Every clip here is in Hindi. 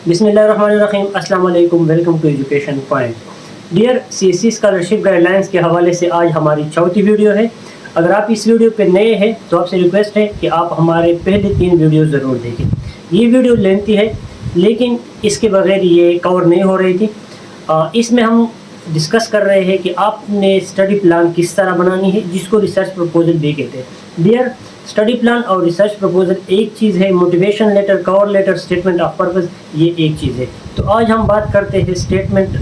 बिस्मिल्लाहिर्रहमानिर्रहीम, अस्सलाम वालेकुम, welcome to education point. Dear CSC scholarship guidelines के हवाले से आज हमारी चौथी वीडियो है। अगर आप इस वीडियो पे नए हैं तो आपसे रिक्वेस्ट है कि आप हमारे पहले 3 वीडियो ज़रूर देखें। ये वीडियो लेंथी है लेकिन इसके बगैर ये कवर नहीं हो रही थी। इसमें हम डिस्कस कर रहे हैं कि आपने स्टडी प्लान किस तरह बनानी है, जिसको रिसर्च प्रपोजल भी कहते हैं। डियर, स्टडी प्लान और रिसर्च प्रपोजल एक चीज़ है, motivation letter, cover letter, statement of purpose ये एक चीज़ है। तो आज हम बात करते हैं स्टेटमेंट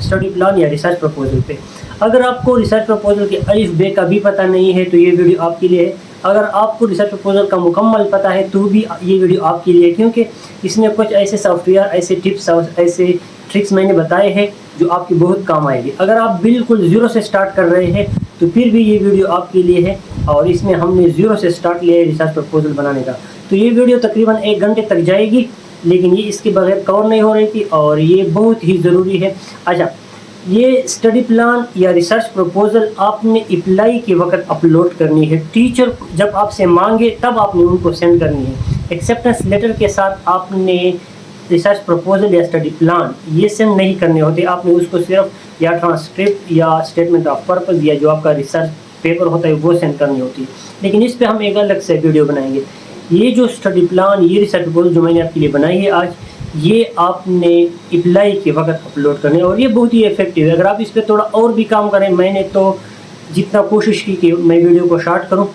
स्टडी प्लान या रिसर्च प्रपोजल पे। अगर आपको रिसर्च प्रपोजल के अलिफ बे का भी पता नहीं है तो ये वीडियो आपके लिए है। अगर आपको रिसर्च प्रपोजल का मुकम्मल पता है तो भी ये वीडियो आपके लिए है, क्योंकि इसमें कुछ ऐसे सॉफ्टवेयर, ऐसे टिप्स और ऐसे ट्रिक्स मैंने बताए हैं जो आपकी बहुत काम आएगी। अगर आप बिल्कुल ज़ीरो से स्टार्ट कर रहे हैं तो फिर भी ये वीडियो आपके लिए है, और इसमें हमने ज़ीरो से स्टार्ट लिया है रिसर्च प्रपोजल बनाने का। तो ये वीडियो तकरीबन 1 घंटे तक जाएगी, लेकिन ये इसके बगैर कवर नहीं हो रही थी और ये बहुत ही ज़रूरी है। अच्छा, ये स्टडी प्लान या रिसर्च प्रपोजल आपने अप्लाई के वक्त अपलोड करनी है। टीचर जब आपसे मांगे तब आपने उनको सेंड करनी है। एक्सेप्टेंस लेटर के साथ आपने रिसर्च प्रपोजल या स्टडी प्लान ये सेंड नहीं करने होते। आपने उसको सिर्फ या ट्रांसक्रिप्ट या स्टेटमेंट ऑफ पर्पस या जो आपका रिसर्च पेपर होता है वो सेंड करनी होती है। लेकिन इस पे हम एक अलग से वीडियो बनाएंगे। ये जो स्टडी प्लान, ये रिसर्च प्रपोजल जो मैंने आपके लिए बनाई है आज, ये आपने अप्लाई के वक्त अपलोड करने, और ये बहुत ही इफेक्टिव है। अगर आप इस पर थोड़ा और भी काम करें, मैंने तो जितना कोशिश की कि मैं वीडियो को शॉर्ट करूं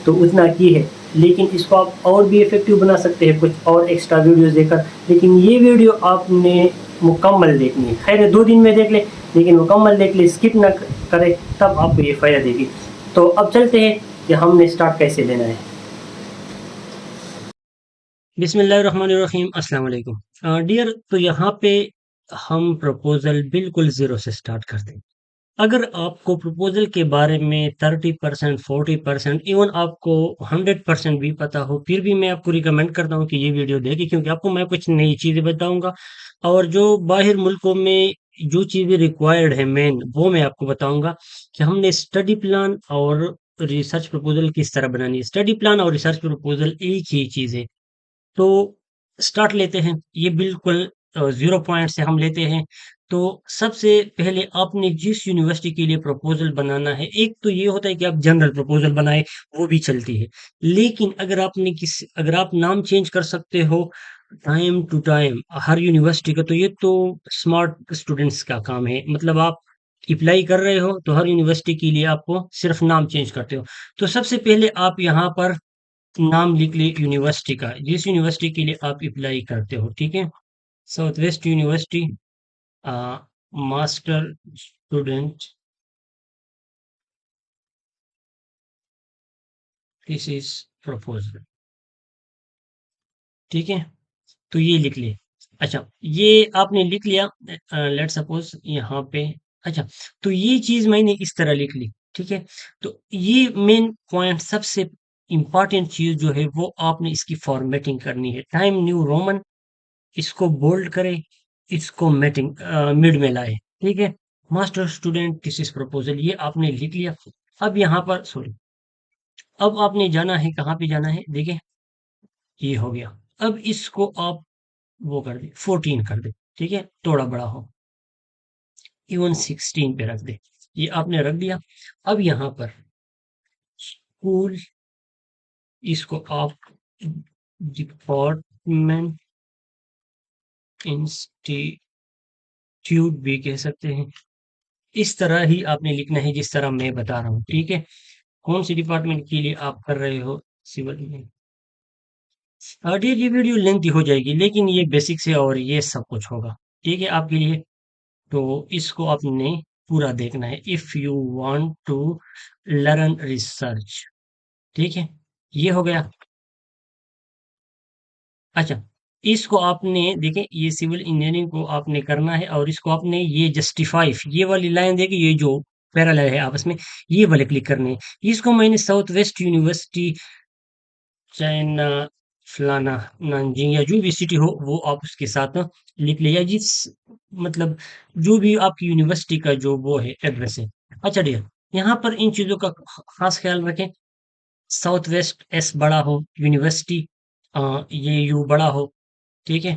तो उतना की है, लेकिन इसको आप और भी इफेक्टिव बना सकते हैं कुछ और एक्स्ट्रा वीडियोस देकर। लेकिन ये वीडियो आपने मुकम्मल देखनी है। खैर 2 दिन में देख ले, लेकिन मुकम्मल देख ले, स्किप ना करें, तब आपको ये फ़ायदा देगी। तो अब चलते हैं कि हमने स्टार्ट कैसे लेना है। बिस्मिल्लाहिर्रहमानिर्रहीम, अस्सलाम वालेकुम। डियर, तो यहाँ पे हम प्रपोजल बिल्कुल ज़ीरो से स्टार्ट करते हैं। अगर आपको प्रपोजल के बारे में 30%, 40%, इवन आपको 100% भी पता हो, फिर भी मैं आपको रिकमेंड करता हूँ कि ये वीडियो देखें, क्योंकि आपको मैं कुछ नई चीज़ें बताऊँगा और जो बाहर मुल्कों में जो चीज़ें रिक्वायर्ड है मेन, वो मैं आपको बताऊँगा कि हमने स्टडी प्लान और रिसर्च प्रपोजल किस तरह बनानी है। स्टडी प्लान और रिसर्च प्रपोजल एक ही चीज़ है। तो स्टार्ट लेते हैं, ये बिल्कुल ज़ीरो पॉइंट से हम लेते हैं। तो सबसे पहले आपने जिस यूनिवर्सिटी के लिए प्रपोज़ल बनाना है, एक तो ये होता है कि आप जनरल प्रपोज़ल बनाएँ, वो भी चलती है। लेकिन अगर आप नाम चेंज कर सकते हो टाइम टू टाइम हर यूनिवर्सिटी का, तो ये तो स्मार्ट स्टूडेंट्स का काम है। मतलब आप अप्लाई कर रहे हो, तो हर यूनिवर्सिटी के लिए आपको सिर्फ़ नाम चेंज करते हो। तो सबसे पहले आप यहाँ पर नाम लिख ले यूनिवर्सिटी का, जिस यूनिवर्सिटी के लिए आप अप्लाई करते हो, ठीक है? South west university, master student, this is proposal, ठीक है? तो ये लिख ले। अच्छा, ये आपने लिख लिया। लेट सपोज यहाँ पे, अच्छा, तो ये चीज मैंने इस तरह लिख ली, ठीक है? तो ये मेन पॉइंट, सबसे इंपॉर्टेंट चीज जो है वो आपने इसकी फॉर्मेटिंग करनी है। टाइम न्यू रोमन, इसको बोल्ड करें, इसको मिड में लाए, ठीक है? मास्टर स्टूडेंट थीसिस प्रपोजल, ये आपने लिख लिया। अब यहाँ पर सॉरी, अब आपने जाना है, कहाँ पे जाना है, देखिए ये हो गया। अब इसको आप वो कर दे, 14 कर दे, ठीक है? थोड़ा बड़ा हो, इवन 16 पे रख दे। ये आपने रख दिया। अब यहाँ पर स्कूल, इसको आप डिपार्टमेंट, इंस्टीट्यूट भी कह सकते हैं। इस तरह ही आपने लिखना है जिस तरह मैं बता रहा हूँ, ठीक है? कौन सी डिपार्टमेंट के लिए आप कर रहे हो? सिविल में। डियर, ये वीडियो लेंथी हो जाएगी, लेकिन ये बेसिक से और ये सब कुछ होगा, ठीक है आपके लिए। तो इसको आपने पूरा देखना है, if you want to learn research, ठीक है? ये हो गया। अच्छा, इसको आपने देखें, ये सिविल इंजीनियरिंग को आपने करना है और इसको आपने ये जस्टिफाई, ये वाली लाइन देखिए, ये जो पैरेलल है आपस में, ये वाले क्लिक करने हैं। इसको मैंने साउथ वेस्ट यूनिवर्सिटी, चाइना, फलाना, नानजिंग, या जो भी सिटी हो वो आप उसके साथ लिख लिया, जिस मतलब जो भी आपकी यूनिवर्सिटी का जो वो है एड्रेस है। अच्छा डियर, यहाँ पर इन चीज़ों का खास ख्याल रखें। साउथ वेस्ट एस बड़ा हो, यूनिवर्सिटी ये यू बड़ा हो, ठीक है?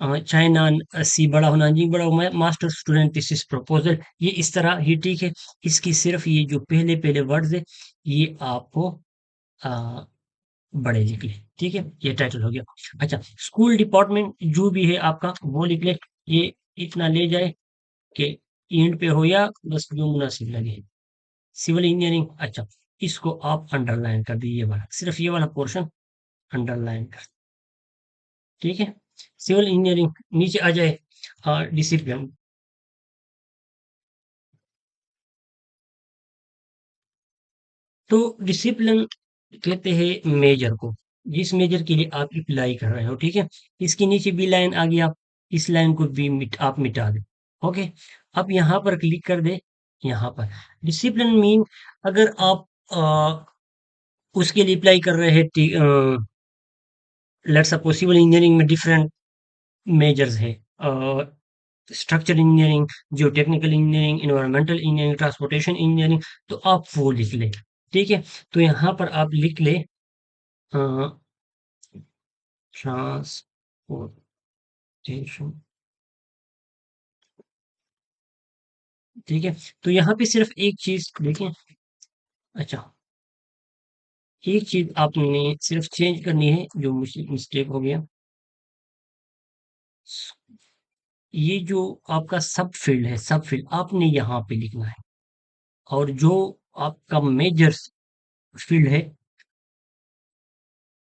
चाइना सी बड़ा होना जी बड़ा हो, master student this is proposal, ये इस तरह ही ठीक है। इसकी सिर्फ ये जो पहले पहले वर्ड्स है ये आपको आ, बड़े लिख ले, ठीक है, ये टाइटल हो गया। अच्छा, स्कूल डिपार्टमेंट जो भी है आपका वो लिख ले, ये इतना ले जाए कि एंड पे हो या बस जो मुनासिब लगे। सिविल इंजीनियरिंग, अच्छा, इसको आप अंडरलाइन कर दीजिए, ये वाला सिर्फ ये वाला पोर्शन अंडरलाइन कर, ठीक है। सिविल इंजीनियरिंग नीचे आ जाए, डिसिप्लिन, तो डिसिप्लिन कहते हैं मेजर को, जिस मेजर के लिए आप अप्लाई कर रहे हो, ठीक है। इसके नीचे बी लाइन आ गई, आप इस लाइन को भी आप मिटा दें। ओके, अब यहाँ पर क्लिक कर दे, यहाँ पर डिसिप्लिन मीन, अगर आप उसके लिए अप्लाई कर रहे हैं, लेट्स सपोज सिविल इंजीनियरिंग में डिफरेंट मेजर्स है, स्ट्रक्चर इंजीनियरिंग, जियो technical engineering, environmental engineering, transportation engineering, तो आप वो लिख लें, ठीक है। तो यहाँ पर आप लिख ले ट्रांसपोर्टेशन, ठीक है। तो यहाँ पे सिर्फ एक चीज देखें, अच्छा, एक चीज आपने सिर्फ चेंज करनी है जो मुझसे मिस्टेक हो गया, ये जो आपका सब फील्ड है, सब फील्ड आपने यहाँ पे लिखना है, और जो आपका मेजर फील्ड है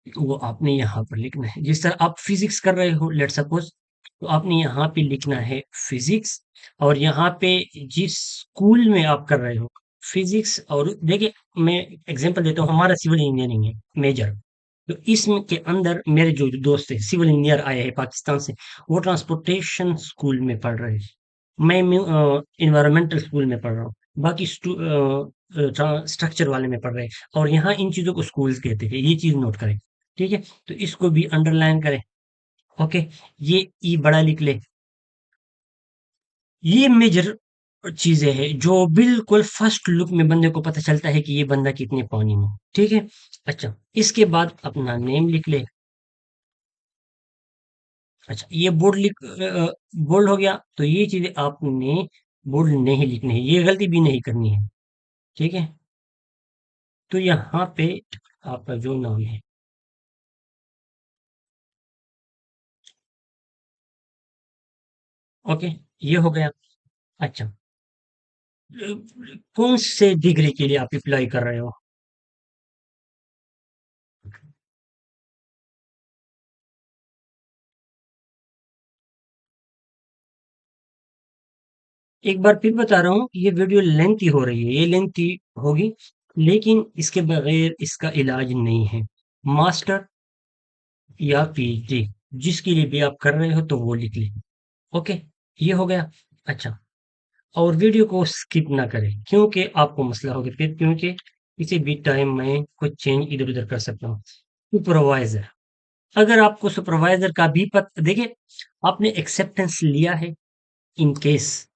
वो आपने यहाँ पर लिखना है। जिस तरह आप फिजिक्स कर रहे हो लेट सपोज, तो आपने यहाँ पे लिखना है फिजिक्स, और यहाँ पे जिस स्कूल में आप कर रहे हो फिजिक्स, और देखिए मैं एग्जांपल देता हूँ, हमारा सिविल इंजीनियरिंग है मेजर, तो इसमें के अंदर मेरे जो दोस्त है सिविल इंजीनियर आए हैं पाकिस्तान से, वो ट्रांसपोर्टेशन स्कूल में पढ़ रहे हैं, मैं इन्वायरमेंटल स्कूल में पढ़ रहा हूँ, बाकी स्ट्रक्चर वाले में पढ़ रहे हैं, और यहाँ इन चीजों को स्कूल्स कहते हैं, ये चीज नोट करें, ठीक है। तो इसको भी अंडरलाइन करें, ओके। ये ई बड़ा लिख ले, ये मेजर चीजें हैं जो बिल्कुल फर्स्ट लुक में बंदे को पता चलता है कि ये बंदा कितने पानी में है, ठीक है। अच्छा, इसके बाद अपना नेम लिख ले, अच्छा, ये बोल्ड हो गया, तो ये चीजें आपने बोल्ड नहीं लिखनी है, ये गलती भी नहीं करनी है, ठीक है। तो यहाँ पे आपका जो नाम है, ओके, ये हो गया। अच्छा, कौन से डिग्री के लिए आप अप्लाई कर रहे हो? एक बार फिर बता रहा हूँ, ये वीडियो लेंथी हो रही है, ये लेंथी होगी, लेकिन इसके बगैर इसका इलाज नहीं है। मास्टर या पीएचडी, जिसके लिए भी आप कर रहे हो तो वो लिख लें, ओके, ये हो गया। अच्छा, और वीडियो को स्किप ना करें, क्योंकि आपको मसला होगा फिर, क्योंकि किसी भी टाइम में कुछ चेंज इधर उधर कर सकता हूँ। सुपरवाइजर, अगर आपको सुपरवाइजर का भी पता, देखिए आपने एक्सेप्टेंस लिया है इन केस,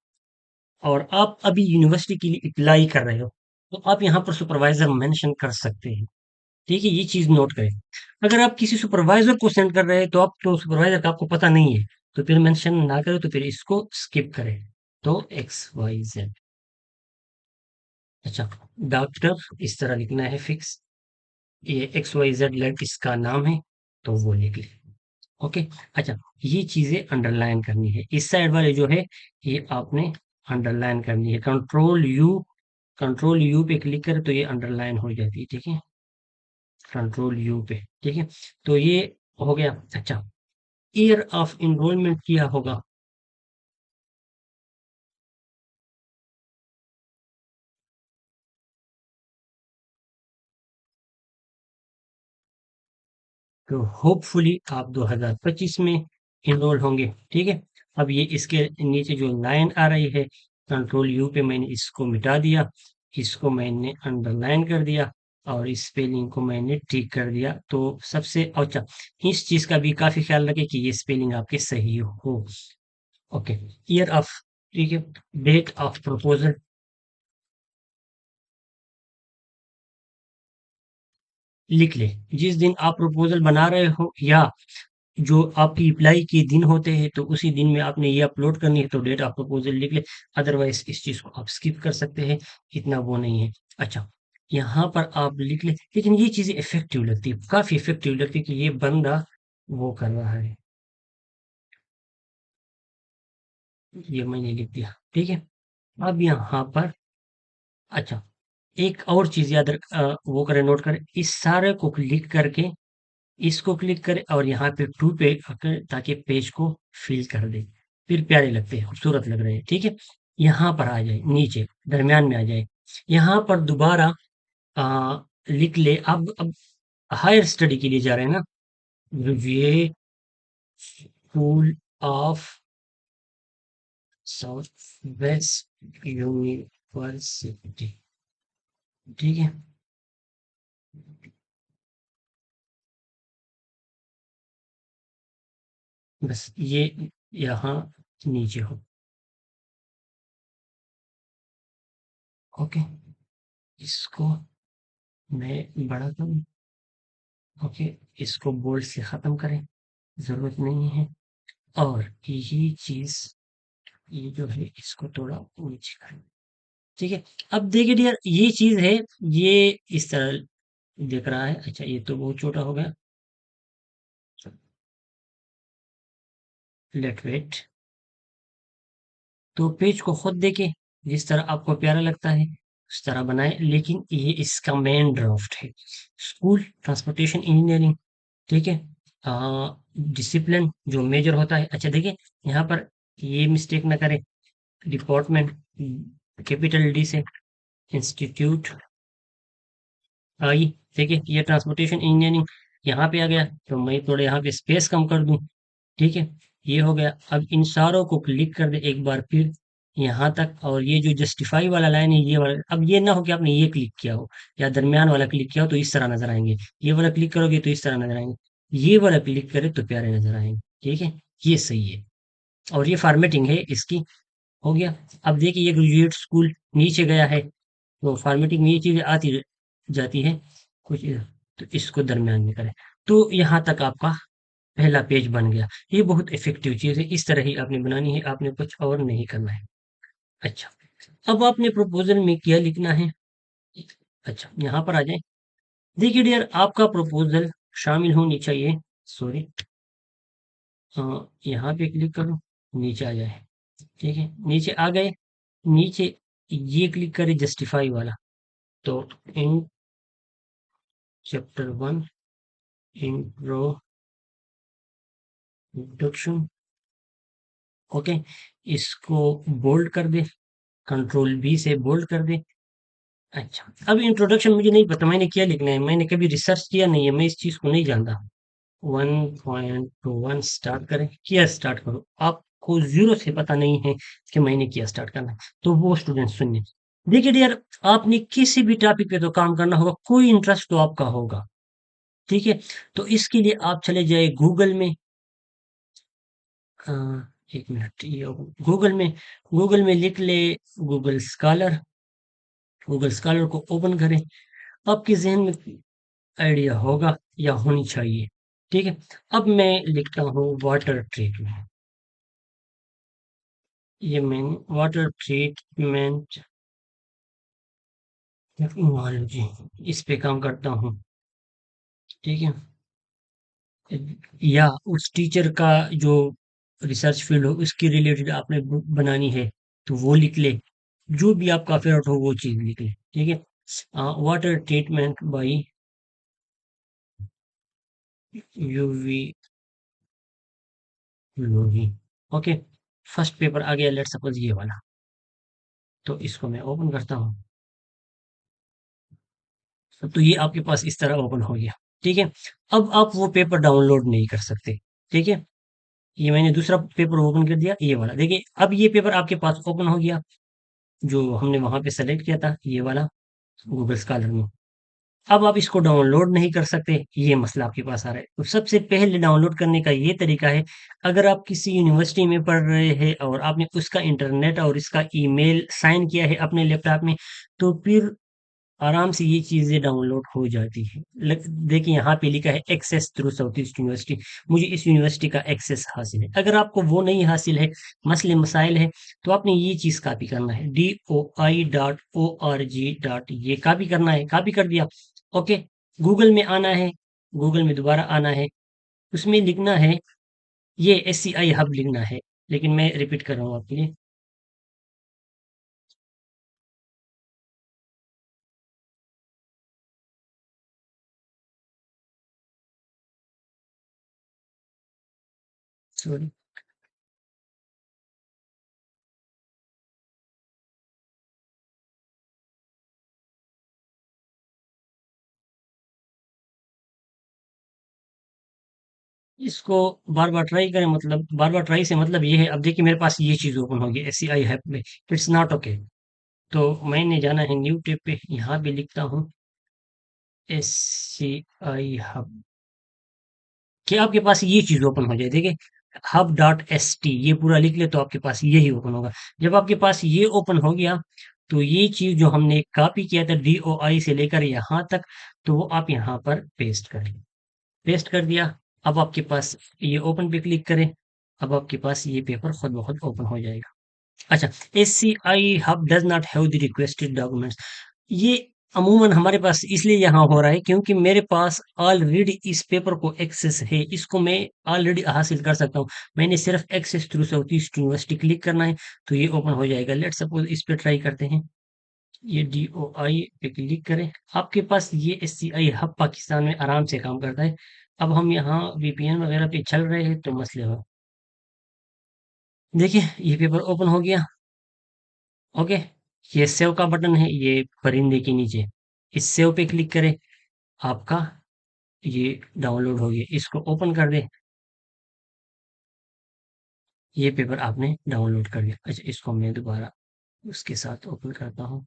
और आप अभी यूनिवर्सिटी के लिए अप्लाई कर रहे हो, तो आप यहाँ पर सुपरवाइजर मेंशन कर सकते हैं, ठीक है, ये चीज नोट करें। अगर आप किसी सुपरवाइजर को सेंड कर रहे हैं तो आप तो सुपरवाइजर का आपको पता नहीं है, तो फिर मेंशन ना करें, तो फिर इसको स्किप करें। तो XYZ, अच्छा, डॉक्टर इस तरह लिखना है फिक्स, ये XYZ लड़की इसका नाम है, तो वो लिख ले, ओके। अच्छा, ये चीजें अंडरलाइन करनी है, इस साइड वाले जो है ये आपने अंडरलाइन करनी है, कंट्रोल यू पे क्लिक करें तो ये अंडरलाइन हो जाती है, ठीक है, कंट्रोल यू पे, ठीक है। तो ये हो गया। अच्छा, ईयर ऑफ इनरोलमेंट किया होगा, तो होपफुली आप 2025 में इनरोल होंगे, ठीक है। अब ये इसके नीचे जो लाइन आ रही है, कंट्रोल यू पे मैंने इसको मिटा दिया, इसको मैंने अंडरलाइन कर दिया, और इस स्पेलिंग को मैंने ठीक कर दिया, तो सबसे अच्छा, इस चीज का भी काफी ख्याल रखें कि ये स्पेलिंग आपके सही हो, ओके। ईयर ऑफ, ठीक है, डेट ऑफ प्रपोजल लिख ले, जिस दिन आप प्रपोजल बना रहे हो, या जो आपकी अप्लाई के दिन होते हैं तो उसी दिन में आपने ये अपलोड करनी है तो डेट ऑफ प्रपोजल लिख ले। अदरवाइज इस चीज़ को आप स्किप कर सकते हैं, इतना वो नहीं है। अच्छा, यहाँ पर आप लिख ले, लेकिन ये चीज़ें इफ़ेक्टिव लगती है, काफ़ी इफ़ेक्टिव लगती है कि ये बंदा वो कर रहा है। ये मैंने लिख दिया, ठीक है? अब यहाँ पर अच्छा, एक और चीज़ वो करें, नोट करें, इस सारे को क्लिक करके इसको क्लिक करें और यहाँ पे टू पे ताकि पेज को फिल कर दे, फिर प्यारे लगते हैं, खूबसूरत लग रहे हैं, ठीक है? यहाँ पर आ जाए, नीचे दरमियान में आ जाए, यहाँ पर दोबारा लिख ले। अब हायर स्टडी के लिए जा रहे हैं ना, Vivek school of south west university, ठीक है? बस ये यहाँ नीचे हो, ओके? इसको मैं बड़ा करूँ, ओके? इसको बोल्ड से ख़त्म करें, ज़रूरत नहीं है। और ये चीज़, ये जो है इसको थोड़ा नीचे करें, ठीक है? अब देखिए डियर, ये चीज़ है, ये इस तरह दिख रहा है। अच्छा, ये तो बहुत छोटा हो गया, लेट वेट। तो पेज को खुद देखें, जिस तरह आपको प्यारा लगता है उस तरह बनाएं, लेकिन ये इसका मेन ड्राफ्ट है। स्कूल ट्रांसपोर्टेशन इंजीनियरिंग, ठीक है? डिसिप्लिन जो मेजर होता है, अच्छा देखिए यहाँ पर ये मिस्टेक ना करें, डिपार्टमेंट कैपिटल डी से, इंस्टीट्यूट आई, देखिए ये ट्रांसपोर्टेशन इंजीनियरिंग यहाँ पे आ गया, तो मैं थोड़ा यहाँ पे स्पेस कम कर दूं, ठीक है? ये हो गया। अब इन सारों को क्लिक कर दे एक बार फिर यहाँ तक, और ये जो जस्टिफाई वाला लाइन है, ये वाला, अब ये ना हो कि आपने ये क्लिक किया हो या दरमियान वाला क्लिक किया हो तो इस तरह नजर आएंगे, ये वाला क्लिक करोगे तो इस तरह नजर आएंगे, ये वाला क्लिक करे तो प्यारे नजर आएंगे, ठीक है? ये सही है, और ये फॉर्मेटिंग है इसकी, हो गया। अब देखिए ये ग्रेजुएट स्कूल नीचे गया है, तो फॉर्मेटिंग में ये चीजें आती जाती है कुछ, तो इसको दरमियान में करें, तो यहाँ तक आपका पहला पेज बन गया। ये बहुत इफेक्टिव चीज है, इस तरह ही आपने बनानी है, आपने कुछ और नहीं करना है। अच्छा, अब आपने प्रपोजल में क्या लिखना है? अच्छा, यहाँ पर आ जाए, देखिए डियर, आपका प्रपोजल शामिल होनी चाहिए, सॉरी, यहाँ पे क्लिक करो, नीचे आ जाए, ठीक है? नीचे आ गए, नीचे ये क्लिक करें जस्टिफाई वाला, तो in chapter one introduction, okay, इसको बोल्ड कर दे, कंट्रोल बी से बोल्ड कर दे। अच्छा, अब इंट्रोडक्शन मुझे नहीं पता मैंने क्या लिखना है, मैंने कभी रिसर्च किया नहीं है, मैं इस चीज को नहीं जानता। 1.1 स्टार्ट करें, किया स्टार्ट करो, आपको जीरो से पता नहीं है कि मैंने किया स्टार्ट करना है, तो वो स्टूडेंट सुनिए। देखिए डियर, आपने किसी भी टॉपिक पे तो काम करना होगा, कोई इंटरेस्ट तो आपका होगा, ठीक है? तो इसके लिए आप चले जाए गूगल में, अ, एक मिनट, ये गूगल में लिख ले, गूगल स्कॉलर, गूगल स्कॉलर को ओपन करें, आपके जहन में आइडिया होगा या होनी चाहिए, ठीक है? अब मैं लिखता हूँ वाटर ट्रीटमेंट, ये मैंने वाटर ट्रीटमेंट टेक्नोलॉजी, इस पे काम करता हूँ, ठीक है? या उस टीचर का जो रिसर्च फील्ड हो उसकी रिलेटेड आपने बुक बनानी है तो वो लिख ले, जो भी आपका फेवरेट हो वो चीज लिख ले, ठीक है? Water treatment by UV chlorine, okay. First paper आ गया, लेट सपोज ये वाला, तो इसको मैं ओपन करता हूँ, तो ये आपके पास इस तरह ओपन हो गया, ठीक है? अब आप वो पेपर डाउनलोड नहीं कर सकते, ठीक है? ये मैंने दूसरा पेपर ओपन कर दिया, ये वाला देखिए, अब ये पेपर आपके पास ओपन हो गया, जो हमने वहां पे सेलेक्ट किया था, ये वाला गूगल स्कॉलर में। अब आप इसको डाउनलोड नहीं कर सकते, ये मसला आपके पास आ रहा है। तो सबसे पहले डाउनलोड करने का ये तरीका है, अगर आप किसी यूनिवर्सिटी में पढ़ रहे हैं और आपने उसका इंटरनेट और इसका ईमेल साइन किया है अपने लैपटॉप में, तो फिर आराम से ये चीज़ें डाउनलोड हो जाती है। देखिए यहाँ पे लिखा है access through South East University. मुझे इस यूनिवर्सिटी का एक्सेस हासिल है। अगर आपको वो नहीं हासिल है, मसले मसाइल है, तो आपने ये चीज़ कॉपी करना है, doi.org. ये कॉपी करना है। कॉपी कर दिया, ओके। गूगल में आना है, गूगल में दोबारा आना है, उसमें लिखना है, ये SCI हब लिखना है, लेकिन मैं रिपीट कर रहा हूँ आपके लिए। सॉरी। इसको बार बार ट्राई करें, मतलब बार बार ट्राई से मतलब ये है, अब देखिए मेरे पास ये चीज़ ओपन होगी SCI ऐप में, इट्स नॉट ओके। तो मैंने जाना है न्यू टैब पे, यहाँ पे लिखता हूँ SCI हब, कि आपके पास ये चीज़ ओपन हो जाए। देखिए hub.st ये पूरा लिख ले तो आपके पास यही ओपन होगा। जब आपके पास ये ओपन हो गया, तो ये चीज़ जो हमने कॉपी किया था DOI से लेकर यहाँ तक, तो वो आप यहाँ पर पेस्ट करें। पेस्ट कर दिया। अब आपके पास ये ओपन पे क्लिक करें। अब आपके पास ये पेपर खुद ब खुद ओपन हो जाएगा। अच्छा, SCI hub does not have the requested documents. ये अमूमन हमारे पास इसलिए यहाँ हो रहा है क्योंकि मेरे पास ऑलरेडी इस पेपर को एक्सेस है। इसको मैं ऑलरेडी हासिल कर सकता हूँ। मैंने सिर्फ access through South East University click करना है, तो ये ओपन हो जाएगा। लेट्स सपोज इस पे ट्राई करते हैं। ये DOI पे क्लिक करें। आपके पास ये SCI हब पाकिस्तान में आराम से काम करता है। अब हम यहाँ VPN वगैरह पे चल रहे हैं तो मसले हो। देखिए ये पेपर ओपन हो गया, ओके। ये सेव का बटन है, ये परिंदे के नीचे, इस सेव पे क्लिक करें। आपका ये डाउनलोड हो गया, इसको ओपन कर दे। ये पेपर आपने डाउनलोड कर लिया। अच्छा, इसको मैं दोबारा उसके साथ ओपन करता हूँ।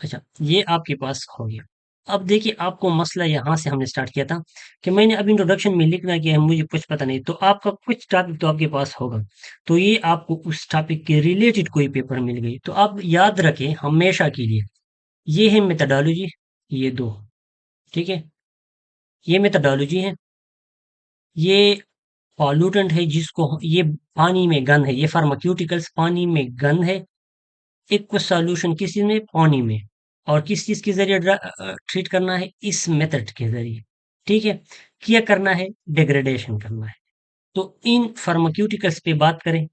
अच्छा, ये आपके पास हो गया। अब देखिए आपको मसला यहाँ से हमने स्टार्ट किया था कि मैंने अब इंट्रोडक्शन में लिखना क्या है, मुझे कुछ पता नहीं, तो आपका कुछ टॉपिक तो आपके पास होगा, तो ये आपको उस टॉपिक के रिलेटेड कोई पेपर मिल गई, तो आप याद रखें हमेशा के लिए, ये है मेथडोलॉजी, ये दो, ठीक है। ये मेथडोलॉजी है, ये पॉल्यूटेंट है जिसको ये पानी में गन है, ये फार्मास्यूटिकल्स पानी में गन है। एक सॉल्यूशन किस चीज में, पानी में, और किस चीज के जरिए ट्रीट करना है, इस मेथड के जरिए, ठीक है। क्या करना है, डिग्रेडेशन करना है। तो इन फार्मास्यूटिकल्स पे बात करें,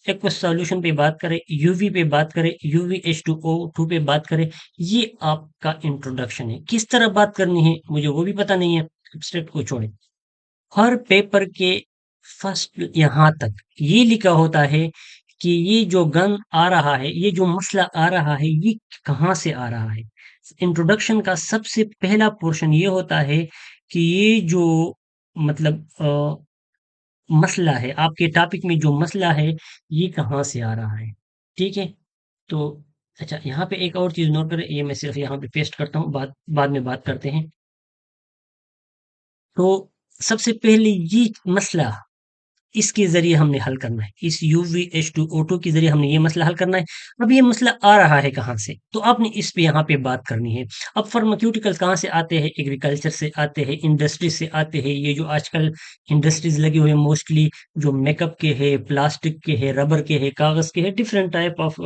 एक्वस सॉल्यूशन पे बात करें, यूवी पे बात करें, UvH2O2 पे बात करें, ये आपका इंट्रोडक्शन है। किस तरह बात करनी है मुझे वो भी पता नहीं है, एब्स्ट्रैक्ट को छोड़े। हर पेपर के फर्स्ट यहाँ तक ये लिखा होता है कि ये जो गन आ रहा है, ये जो मसला आ रहा है, ये कहाँ से आ रहा है। इंट्रोडक्शन का सबसे पहला पोर्शन ये होता है कि ये जो मतलब मसला है, आपके टॉपिक में जो मसला है, ये कहाँ से आ रहा है, ठीक है। तो अच्छा, यहाँ पे एक और चीज़ नोट करें, ये मैं सिर्फ यहाँ पे पेस्ट करता हूँ, बाद बाद में बात करते हैं। तो सबसे पहले ये मसला इसके ज़रिए हमने हल करना है। इस UvH2O2 के ज़रिए हमने ये मसला हल करना है। अब ये मसला आ रहा है कहाँ से? तो आपने इस पे यहाँ पे बात करनी है। अब फार्मास्यूटिकल्स कहाँ से आते हैं? एग्रीकल्चर से आते हैं, इंडस्ट्री से आते हैं। ये जो आजकल इंडस्ट्रीज़ लगे हुए हैं मोस्टली, जो मेकअप के हैं, प्लास्टिक के हैं, रबर के हैं, कागज़ के हैं, डिफरेंट टाइप ऑफ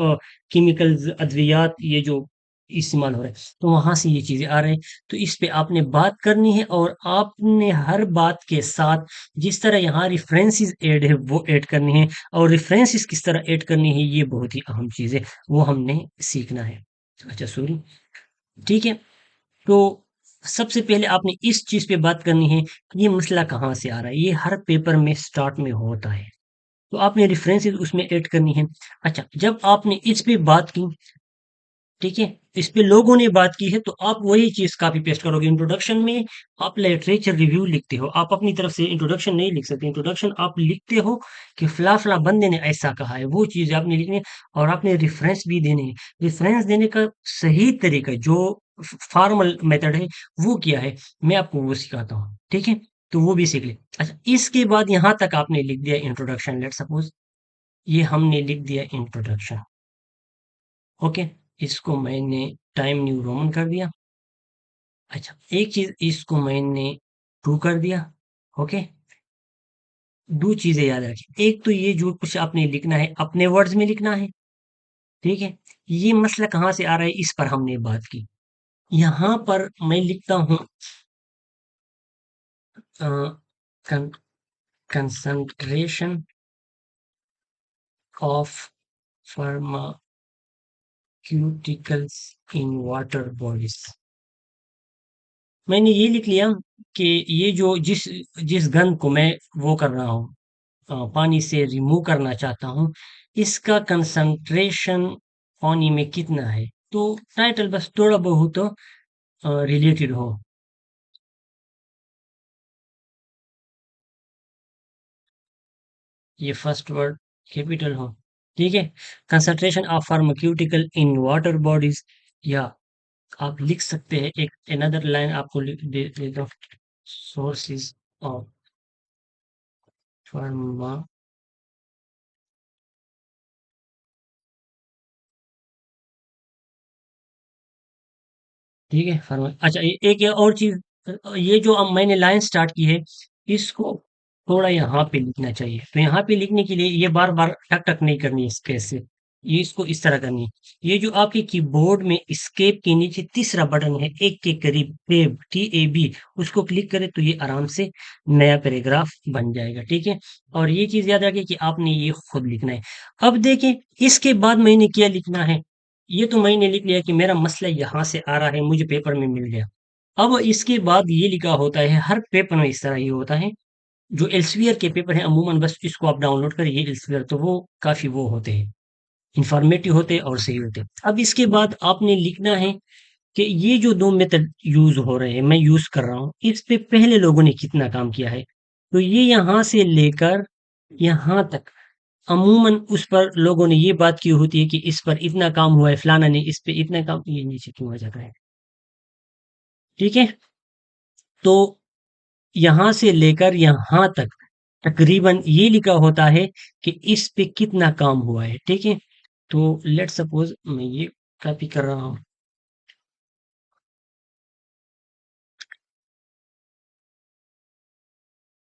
केमिकल्स, अद्वियात ये जो इस्तेमाल हो रहे हैं, तो वहाँ से ये चीज़ें आ रहे हैं। तो इस पे आपने बात करनी है, और आपने हर बात के साथ जिस तरह यहाँ रेफरेंसेस ऐड है वो ऐड करनी है, और रेफरेंसेस किस तरह ऐड करनी है ये बहुत ही अहम चीज़ है, वो हमने सीखना है। अच्छा सॉरी, ठीक है। तो सबसे पहले आपने इस चीज़ पे बात करनी है कि ये मसला कहाँ से आ रहा है, ये हर पेपर में स्टार्ट में होता है, तो आपने रेफरेंसेस उसमें ऐड करनी है। अच्छा, जब आपने इस पे बात की, ठीक है, इस पे लोगों ने बात की है, तो आप वही चीज कॉपी पेस्ट करोगे। इंट्रोडक्शन में आप लिटरेचर रिव्यू लिखते हो, आप अपनी तरफ से इंट्रोडक्शन नहीं लिख सकते। इंट्रोडक्शन आप लिखते हो कि फला फला बंदे ने ऐसा कहा है, वो चीज आपने लिखनी है, और आपने रेफरेंस भी देने हैं। रेफरेंस देने का सही तरीका जो फॉर्मल मेथड है वो क्या है, मैं आपको वो सिखाता हूँ, ठीक है। तो वो भी सीख ले। अच्छा, इसके बाद यहाँ तक आपने लिख दिया इंट्रोडक्शन, लेट सपोज ये हमने लिख दिया इंट्रोडक्शन, ओके। इसको मैंने टाइम न्यू रोमन कर दिया। अच्छा, एक चीज इसको मैंने 2 कर दिया। ओके, 2 चीजें याद रखें। एक तो ये जो कुछ आपने लिखना है अपने वर्ड्स में लिखना है, ठीक है। ये मसला कहाँ से आ रहा है इस पर हमने बात की। यहाँ पर मैं लिखता हूँ concentration of pharmaceuticals in water bodies. मैंने ये लिख लिया कि ये जो जिस जिस गंध को मैं वो कर रहा हूँ, पानी से रिमूव करना चाहता हूँ, इसका कंसंट्रेशन पानी में कितना है। तो टाइटल बस थोड़ा बहुत रिलेटेड हो। ये फर्स्ट वर्ड कैपिटल हो, ठीक है। Concentration of pharmaceutical in water bodies, या आप लिख सकते हैं एक अनदर लाइन आपको लिख दे देता हूँ। सोर्सेज ऑफ फार्मा, ठीक है, फार्मा। अच्छा, एक ये और चीज, ये जो अब मैंने लाइन स्टार्ट की है, इसको थोड़ा यहाँ पे लिखना चाहिए। तो यहाँ पे लिखने के लिए ये बार बार टक टक नहीं करनी है स्पेस से, ये इसको इस तरह करनी है। ये जो आपके कीबोर्ड में स्केप के नीचे तीसरा बटन है एक के करीब, टेब TAB, उसको क्लिक करें तो ये आराम से नया पैराग्राफ बन जाएगा, ठीक है। और ये चीज याद रखें कि आपने ये खुद लिखना है। अब देखें इसके बाद मैंने क्या लिखना है। ये तो मैंने लिख लिया कि मेरा मसला यहाँ से आ रहा है, मुझे पेपर में मिल गया। अब इसके बाद ये लिखा होता है, हर पेपर में इस तरह ही होता है। जो एल्सवियर के पेपर हैं अमूमन बस इसको आप डाउनलोड करिए, ये एल्सवियर तो वो काफ़ी वो होते हैं, इंफॉर्मेटिव होते हैं और सही होते हैं। अब इसके बाद आपने लिखना है कि ये जो 2 मेथड यूज़ हो रहे हैं, मैं यूज़ कर रहा हूँ, इस पे पहले लोगों ने कितना काम किया है। तो ये यहाँ से लेकर यहाँ तक अमूमन उस पर लोगों ने ये बात की होती है कि इस पर इतना काम हुआ है, फलाना ने इस पे इतना काम, ये नीचे क्यों आ जाता है, ठीक है। तो यहाँ से लेकर यहाँ तक तकरीबन ये लिखा होता है कि इस पे कितना काम हुआ है, ठीक है। तो लेट सपोज मैं ये कॉपी कर रहा हूँ,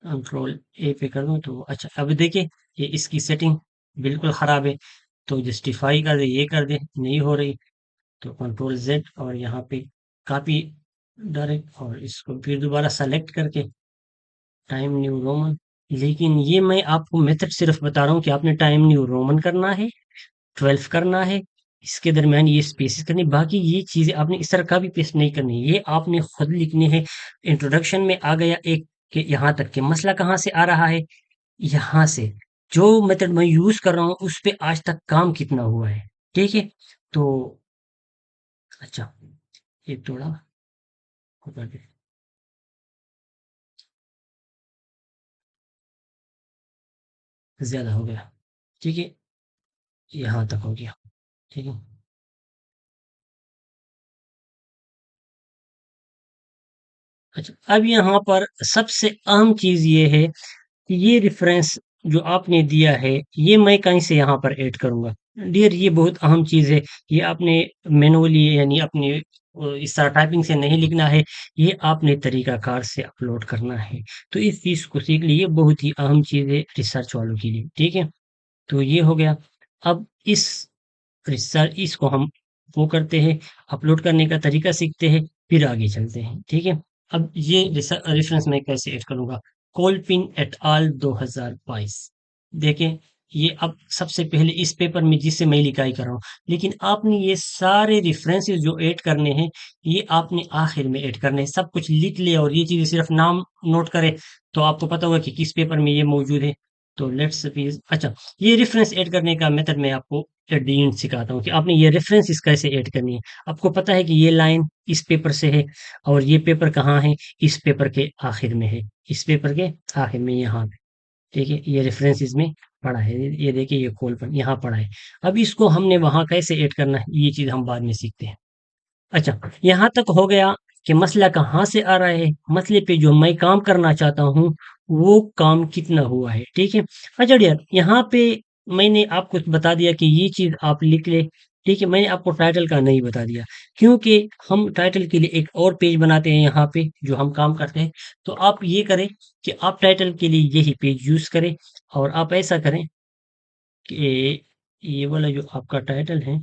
कंट्रोल A पे कर दूँ तो अच्छा। अब देखिए ये इसकी सेटिंग बिल्कुल ख़राब है, तो जस्टिफाई कर दे, ये कर दे, नहीं हो रही। तो कंट्रोल Z और यहाँ पे कॉपी डायरेक्ट, और इसको फिर दोबारा सेलेक्ट करके टाइम न्यू रोमन। लेकिन ये मैं आपको मेथड सिर्फ बता रहा हूँ कि आपने टाइम न्यू रोमन करना है, 12 करना है, इसके दरमियान ये स्पेसेस करनी, बाकी ये चीज़ें आपने इस तरह कॉपी पेस्ट नहीं करनी, ये आपने खुद लिखनी है। इंट्रोडक्शन में आ गया एक कि यहाँ तक कि मसला कहाँ से आ रहा है, यहाँ से जो मेथड मैं यूज़ कर रहा हूँ उस पे आज तक काम कितना हुआ है, ठीक है। तो अच्छा, ये थोड़ा वो कर दे, ज़्यादा हो गया, ठीक है, यहाँ तक हो गया, ठीक है। अच्छा, अब यहाँ पर सबसे अहम चीज़ ये है कि ये रेफ़रेंस जो आपने दिया है, ये मैं कहीं से यहाँ पर ऐड करूँगा। डियर, ये बहुत अहम चीज़ है। ये आपने मैनुअली यानी अपने इस तरह टाइपिंग से नहीं लिखना है, ये आपने तरीक़ाकार से अपलोड करना है। तो इस चीज़ को सीख लीजिए, बहुत ही अहम चीज़ है रिसर्च वालों के लिए, ठीक है? तो ये हो गया। अब इस रिसर्च इसको हम वो करते हैं, अपलोड करने का तरीका सीखते हैं, फिर आगे चलते हैं, ठीक है। अब ये रेफरेंस मैं कैसे ऐड करूंगा, कोलपिन एट आल 2022। देखें, ये अब सबसे पहले इस पेपर में जिससे मैं लिखाई कर रहा हूँ, लेकिन आपने ये सारे रेफरेंसेस जो ऐड करने हैं, ये आपने आखिर में ऐड करने हैं। सब कुछ लिख ले और ये चीज़ें सिर्फ नाम नोट करें तो आपको पता होगा कि किस पेपर में ये मौजूद है। तो लेट्स सपोज, अच्छा, ये रेफरेंस ऐड करने का मेथड मैं आपको एट द एंड सिखाता हूँ कि आपने ये रेफरेंस कैसे ऐड करनी है। आपको पता है कि ये लाइन इस पेपर से है और ये पेपर कहाँ है, इस पेपर के आखिर में है, इस पेपर के आखिर में यहाँ पे, ठीक है। ये रेफरेंस इसमें पड़ा है, ये देखिए ये खोल पर यहाँ पड़ा है। अब इसको हमने वहाँ कैसे ऐड करना है ये चीज़ हम बाद में सीखते हैं। अच्छा, यहाँ तक हो गया कि मसला कहाँ से आ रहा है, मसले पे जो मैं काम करना चाहता हूँ वो काम कितना हुआ है, ठीक है। अच्छा डियर, यहाँ पे मैंने आपको बता दिया कि ये चीज़ आप लिख ले, ठीक है, मैंने आपको टाइटल का नहीं बता दिया, क्योंकि हम टाइटल के लिए एक और पेज बनाते हैं यहाँ पे जो हम काम करते हैं। तो आप ये करें कि आप टाइटल के लिए यही पेज यूज़ करें, और आप ऐसा करें कि ये वाला जो आपका टाइटल है,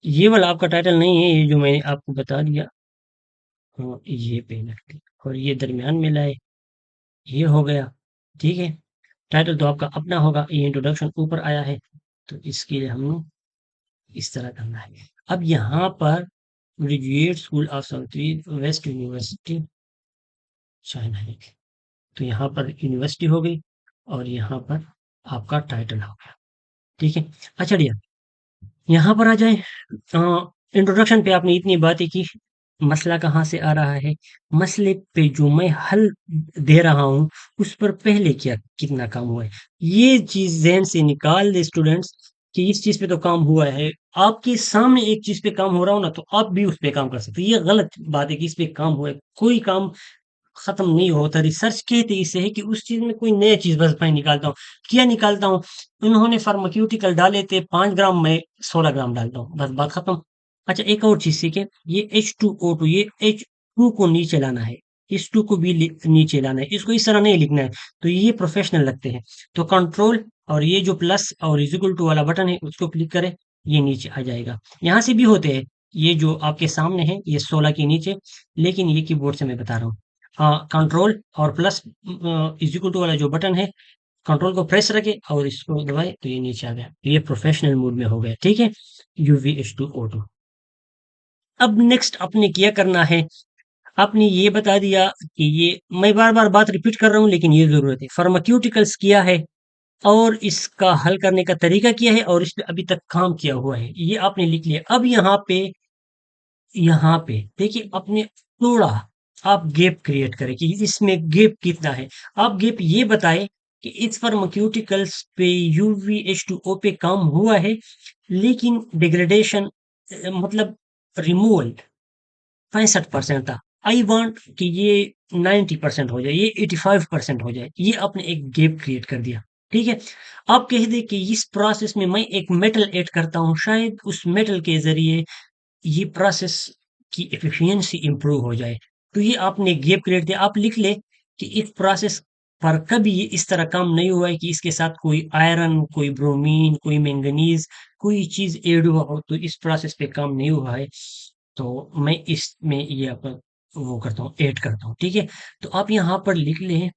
ये वाला आपका टाइटल नहीं है, ये जो मैंने आपको बता दिया। हाँ, ये पेज रखें और ये दरमियान में लाए, ये हो गया। ठीक है, टाइटल तो आपका अपना होगा, ये इंट्रोडक्शन ऊपर आया है, तो इसके लिए हमने इस तरह करना है। अब यहाँ पर graduate school of south west university China है, तो यहाँ पर यूनिवर्सिटी हो गई और यहाँ पर आपका टाइटल हो गया। ठीक है, अच्छा डियर, यहाँ पर आ जाए। इंट्रोडक्शन पे आपने इतनी बातें की, मसला कहाँ से आ रहा है, मसले पे जो मैं हल दे रहा हूँ उस पर पहले क्या कितना काम हुआ है, ये चीज जहन से निकाल दे स्टूडेंट्स कि इस चीज पे तो काम हुआ है। आपके सामने एक चीज पे काम हो रहा हो ना, तो आप भी उस पे काम कर सकते हो। ये गलत बात है कि इस पे काम हुआ है, कोई काम खत्म नहीं होता। रिसर्च कहते इसे है कि उस चीज में कोई नया चीज बस मैं निकालता हूँ। क्या निकालता हूँ? उन्होंने फार्माक्यूटिकल डाले थे 5 ग्राम, में 16 ग्राम डालता हूँ, बस बात खत्म। अच्छा, एक और चीज सीखे, ये H2O2, ये H2 को नीचे लाना है, इस टू को भी नीचे लाना है, इसको इस तरह नहीं लिखना है। तो ये प्रोफेशनल लगते हैं। तो कंट्रोल और ये जो प्लस और इक्वल टू वाला बटन है उसको क्लिक करें, ये नीचे आ जाएगा। यहाँ से भी होते हैं, ये जो आपके सामने है ये 16 के नीचे, लेकिन ये कीबोर्ड से मैं बता रहा हूँ। हाँ, कंट्रोल और प्लस इक्वल टू वाला जो बटन है, कंट्रोल को प्रेस रखे और इसको दबाए तो ये नीचे आ गया। ये प्रोफेशनल मोड में हो गया। ठीक है, UV H2O2। अब नेक्स्ट आपने क्या करना है, आपने ये बता दिया कि ये, मैं बार बार बात रिपीट कर रहा हूँ लेकिन ये जरूरत है, फार्माक्यूटिकल्स किया है और इसका हल करने का तरीका किया है और इस पे अभी तक काम किया हुआ है, ये आपने लिख लिया। अब यहाँ पे देखिए, आपने थोड़ा आप गैप क्रिएट करें कि इसमें गैप कितना है। आप गैप ये बताएं कि इस फार्माक्यूटिकल्स पे UV H2O पे काम हुआ है, लेकिन डिग्रेडेशन मतलब रिमूवल 65% था। आई वांट कि ये 90% हो जाए, ये 85% हो जाए। ये आपने एक गैप क्रिएट कर दिया। ठीक है, आप कह दे कि इस प्रोसेस में मैं एक मेटल ऐड करता हूँ, शायद उस मेटल के जरिए ये प्रोसेस की एफिशिएंसी इंप्रूव हो जाए। तो ये आपने गैप क्रिएट दिया। आप लिख ले कि इस प्रोसेस पर कभी ये इस तरह काम नहीं हुआ है कि इसके साथ कोई आयरन, कोई ब्रोमीन, कोई मैंगनीज, कोई चीज ऐड हुआ हो, तो इस प्रोसेस पे काम नहीं हुआ है। तो मैं इसमें ये अपन वो करता हूँ, ऐड करता हूँ। ठीक है, तो आप यहाँ पर लिख लें।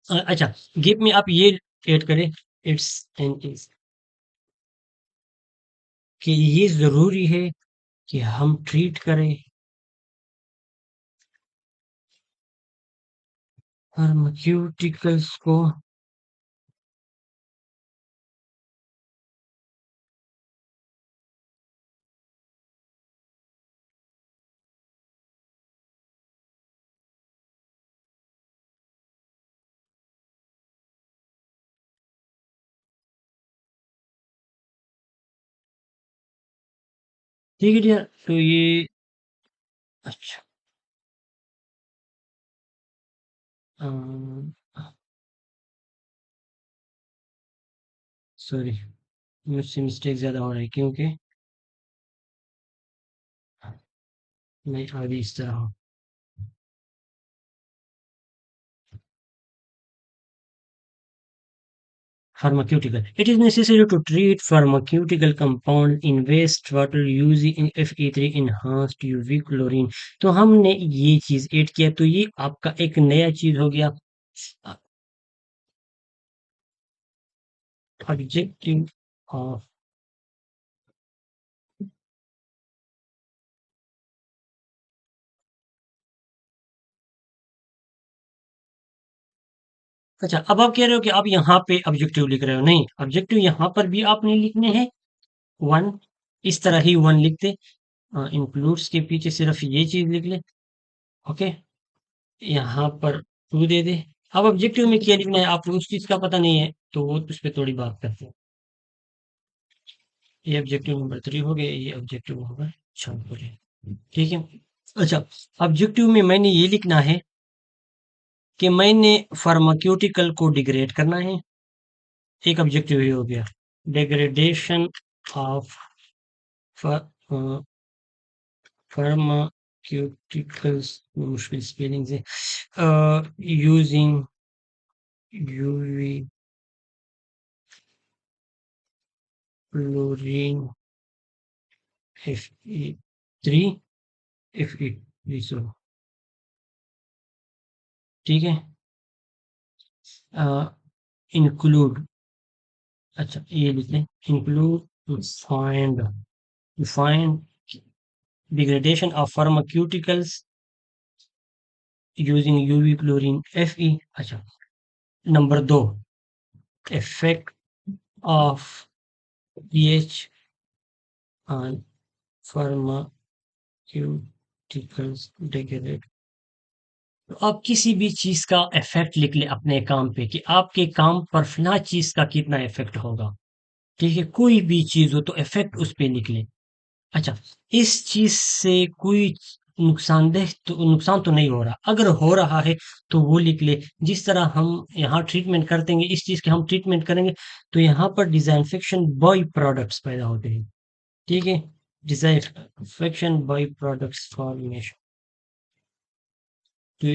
अच्छा, गिव में आप ये ऐड करें, इट्स एन इज, कि ये जरूरी है कि हम ट्रीट करें फार्मास्यूटिकल्स को। ठीक है डियर, तो ये, अच्छा, सॉरी, मुझसे मिस्टेक ज़्यादा हो रहा है क्योंकि मैं आगे इस तरह हूँ। Pharmaceutical. It is necessary to treat pharmaceutical compound in wastewater using Fe3 enhanced UV chlorine। तो हमने ये चीज ऐड किया, तो ये आपका एक नया चीज हो गया, ऑब्जेक्टिव ऑफ। अच्छा, अब आप कह रहे हो कि आप यहाँ पे ऑब्जेक्टिव लिख रहे हो, नहीं, ऑब्जेक्टिव यहाँ पर भी आपने लिखने हैं 1, इस तरह ही 1 लिखते, इंक्लूड्स के पीछे सिर्फ ये चीज लिख ले। ओके, यहाँ पर 2 दे दे। अब ऑब्जेक्टिव में क्या लिखना है, आपको उस चीज का पता नहीं है तो वो उस पर थोड़ी बात करते हैं। ये ऑब्जेक्टिव नंबर 3 हो गया, ये ऑब्जेक्टिव नंबर 6 हो गया। ठीक है, अच्छा, ऑब्जेक्टिव में मैंने ये लिखना है कि मैंने फार्माक्यूटिकल को डिग्रेड करना है। एक ऑब्जेक्टिव ये हो गया, डिग्रेडेशन ऑफ फार्माक्यूटिकल्स, मुश्किल स्पेलिंग से, using UV chlorine Fe3 Fe3 सो ठीक है। इंक्लूड, अच्छा ये लिख लें, include to find degradation of pharmaceuticals using UV chlorine Fe। अच्छा, number 2, effect of pH on pharmaceuticals degrade। तो आप किसी भी चीज का इफेक्ट लिख लें अपने काम पे कि आपके काम पर फला चीज का कितना इफेक्ट होगा। ठीक है, कोई भी चीज हो तो इफेक्ट उस पे लिख लें। अच्छा, इस चीज से कोई नुकसान तो नहीं हो रहा, अगर हो रहा है तो वो लिख ले। जिस तरह हम यहाँ ट्रीटमेंट करते हैं, इस चीज के हम ट्रीटमेंट करेंगे तो यहाँ पर डिसइंफेक्शन बाय प्रोडक्ट्स पैदा होते हैं। ठीक है, disinfection by products formation to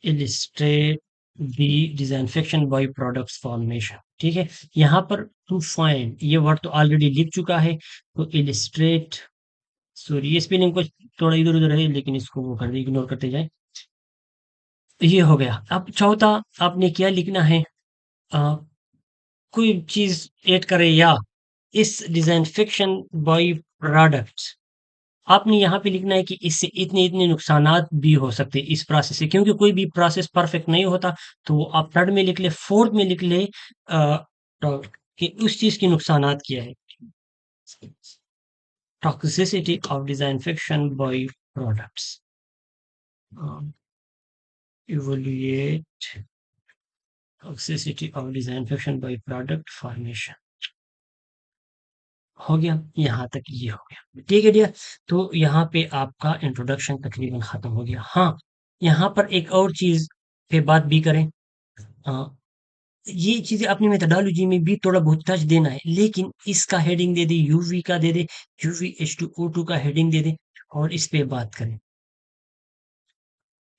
illustrate the disinfection by products formation। ठीक है, यहाँ पर टू फाइंड ये वर्ड तो ऑलरेडी लिख चुका है, तो illustrate, सॉरी ये स्पेलिंग को थोड़ा इधर उधर है लेकिन इसको वो कर दे, इग्नोर करते जाए। ये हो गया। अब चौथा आपने क्या लिखना है, अ, कोई चीज ऐड करे या इस डिसइंफेक्शन बाय प्रोडक्ट्स, आपने यहाँ पे लिखना है कि इससे इतने इतने नुकसानात भी हो सकते हैं इस प्रोसेस से, क्योंकि कोई भी प्रोसेस परफेक्ट नहीं होता। तो वो आप थर्ड में लिख ले, फोर्थ में लिख ले तो कि उस चीज की नुकसानात क्या है। Toxicity of disinfection by products, evaluate toxicity of disinfection by product formation. हो गया, यहाँ तक ये हो गया। ठीक है डियर, तो यहाँ पे आपका इंट्रोडक्शन तकरीबन खत्म हो गया। हाँ, यहाँ पर एक और चीज पे बात भी करें। अ, ये चीजें अपनी मेथोडोलॉजी में भी थोड़ा बहुत टच देना है, लेकिन इसका हेडिंग दे दे, यूवी का दे दे, UvH2O2 का हेडिंग दे दे और इस पे बात करें।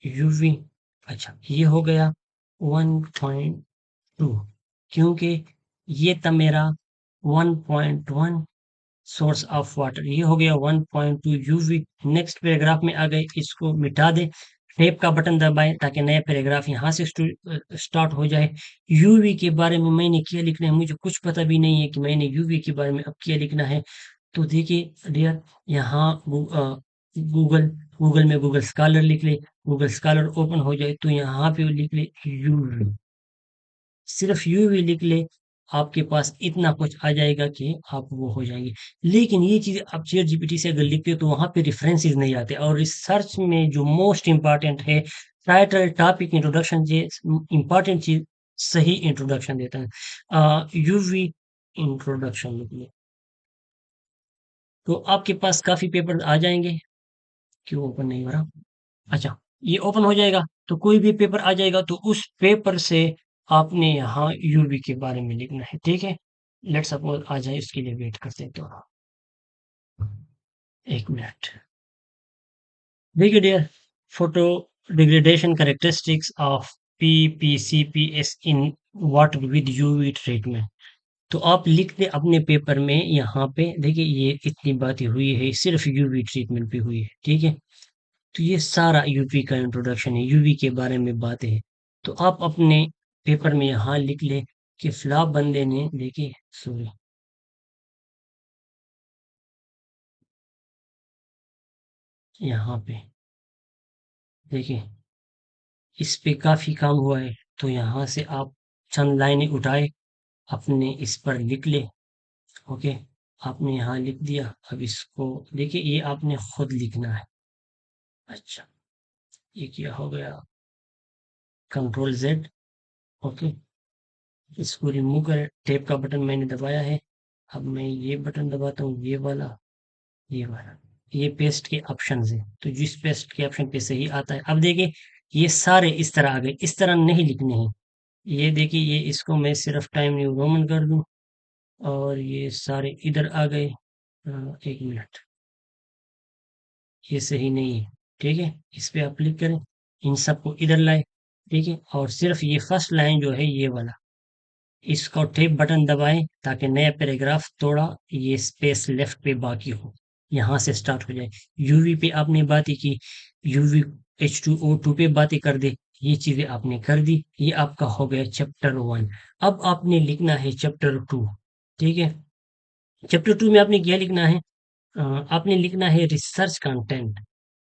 यूवी, अच्छा ये हो गया 1.2, क्योंकि ये था मेरा 1.1 सोर्स ऑफ वाटर, ये हो गया 1.2 यूवी। नेक्स्ट पैराग्राफ में आ गए, इसको मिटा दे, टेप का बटन दबाएं ताकि नया पैराग्राफ यहाँ से स्टार्ट हो जाए। यूवी के बारे में मैंने क्या लिखना है, मुझे कुछ पता भी नहीं है कि मैंने यूवी के बारे में अब क्या लिखना है। तो देखिए डियर, यहाँ गूगल गूगल में गूगल स्कॉलर लिख ले, गूगल स्कॉलर ओपन हो जाए तो यहाँ पे लिख ले यूवी, सिर्फ यूवी लिख ले, आपके पास इतना कुछ आ जाएगा कि आप वो हो जाएंगे। लेकिन ये चीज़ आप चैट जीपीटी से अगर लिखते हो तो वहाँ पे रेफरेंसेस नहीं आते, और रिसर्च में जो मोस्ट इम्पॉर्टेंट है, टाइटल टॉपिक इंट्रोडक्शन, ये इम्पॉर्टेंट चीज सही इंट्रोडक्शन देता है। यूवी इंट्रोडक्शन लिख ले तो आपके पास काफी पेपर आ जाएंगे। क्यों ओपन नहीं हो रहा, अच्छा ये ओपन हो जाएगा तो कोई भी पेपर आ जाएगा तो उस पेपर से आपने यहाँ यूवी के बारे में लिखना है। ठीक है, लेट्स सपोज आ जाए, इसके लिए वेट करते हैं तो 1 मिनट। देखिए dear, photo degradation characteristics of PPCPS in water with UV treatment. तो आप लिख दें अपने पेपर में, यहाँ पे देखिए ये इतनी बातें हुई है, सिर्फ यूवी ट्रीटमेंट पे हुई है। ठीक है, तो ये सारा यूवी का इंट्रोडक्शन है, यूवी के बारे में बातें हैं। तो आप अपने पेपर में यहाँ लिख ले कि फला बंदे ने, देखिए सॉरी, यहाँ पे देखिए इस पे काफी काम हुआ है, तो यहाँ से आप चंद लाइनें उठाए अपने इस पर लिख ले। ओके, आपने यहाँ लिख दिया, अब इसको देखिए ये आपने खुद लिखना है। अच्छा, ये क्या हो गया, Ctrl Z। ओके, इसको रिमूव कर, टेप का बटन मैंने दबाया है, अब मैं ये बटन दबाता हूँ, ये वाला, ये वाला। ये पेस्ट के ऑप्शन है, तो जिस पेस्ट के ऑप्शन पे सही आता है, अब देखिए ये सारे इस तरह आ गए, इस तरह नहीं लिखने हैं। ये देखिए, ये इसको मैं सिर्फ टाइम न्यू रोमन कर दूं और ये सारे इधर आ गए। एक मिनट, ये सही नहीं है। ठीक है, इस पे आप क्लिक करें, इन सबको इधर लाए। ठीक है, और सिर्फ ये फर्स्ट लाइन जो है ये वाला, इसको टेप बटन दबाएं ताकि नया पैराग्राफ थोड़ा ये स्पेस लेफ्ट पे बाकी हो, यहाँ से स्टार्ट हो जाए। यूवी पे आपने बातें की, यूवी H2O2 पे बातें कर दे, ये चीजें आपने कर दी, ये आपका हो गया चैप्टर 1। अब आपने लिखना है चैप्टर 2। ठीक है, चैप्टर 2 में आपने क्या लिखना है? आपने लिखना है रिसर्च कंटेंट।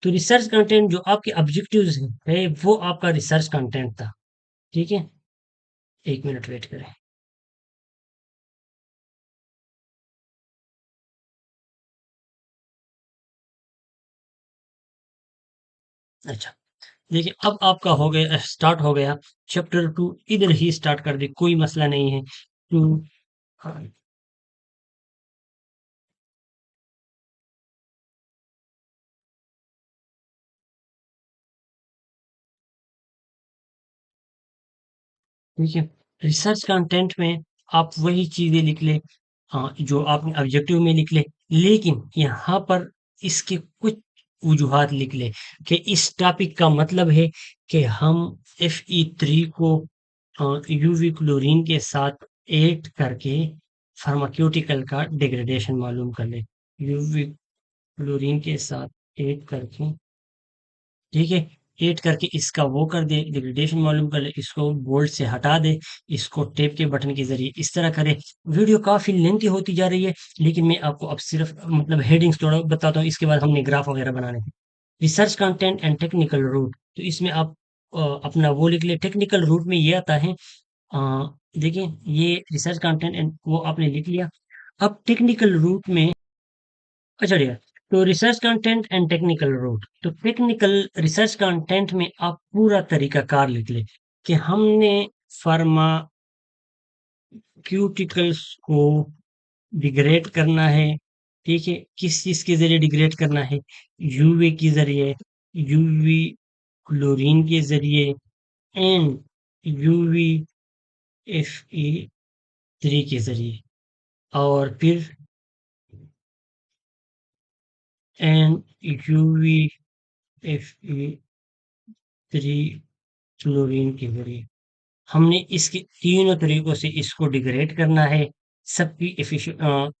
तो रिसर्च कंटेंट जो आपके ऑब्जेक्टिव्स है वो आपका रिसर्च कंटेंट था। ठीक है, एक मिनट वेट करें। अच्छा, देखिए अब आपका हो गया, स्टार्ट हो गया चैप्टर 2, इधर ही स्टार्ट कर दे, कोई मसला नहीं है। टू, हाँ, ठीक है। रिसर्च कंटेंट में आप वही चीजें लिख ले, जो आपने ऑब्जेक्टिव में लिख ले, लेकिन यहाँ पर इसके कुछ वजूहात लिख ले कि इस टॉपिक का मतलब है कि हम Fe3 को यूवी क्लोरीन के साथ ऐड करके फार्माक्यूटिकल का डिग्रेडेशन मालूम कर ले। यूवी क्लोरीन के साथ ऐड करके, ठीक है, ऐड करके इसका वो कर दे, डिग्रेडेशन मालूम कर ले, इसको बोल्ड से हटा दे, इसको टेप के बटन के जरिए इस तरह करे। वीडियो काफी लेंथी होती जा रही है, लेकिन मैं आपको अब सिर्फ मतलब हेडिंग्स थोड़ा बताता हूँ, इसके बाद हमने ग्राफ वगैरह बनाने थे। Research content and technical route, तो इसमें आप अपना वो लिख ले। टेक्निकल रूट में ये आता है, अ, देखिए ये रिसर्च कंटेंट एंड वो आपने लिख लिया। अब टेक्निकल रूट में, अच्छा यार, तो research content and technical route, तो टेक्निकल रिसर्च कंटेंट में आप पूरा तरीकाकार लिख ले कि हमने फार्माक्यूटिकल्स को डिग्रेड करना है। ठीक है, किस चीज के जरिए डिग्रेड करना है? यूवी के जरिए, यूवी क्लोरीन के जरिए, एंड यूवी Fe3 के जरिए, और फिर एंड यूवी Fe3 क्लोरीन के जरिए हमने इसके तीनों तरीकों से इसको डिग्रेड करना है। सबकी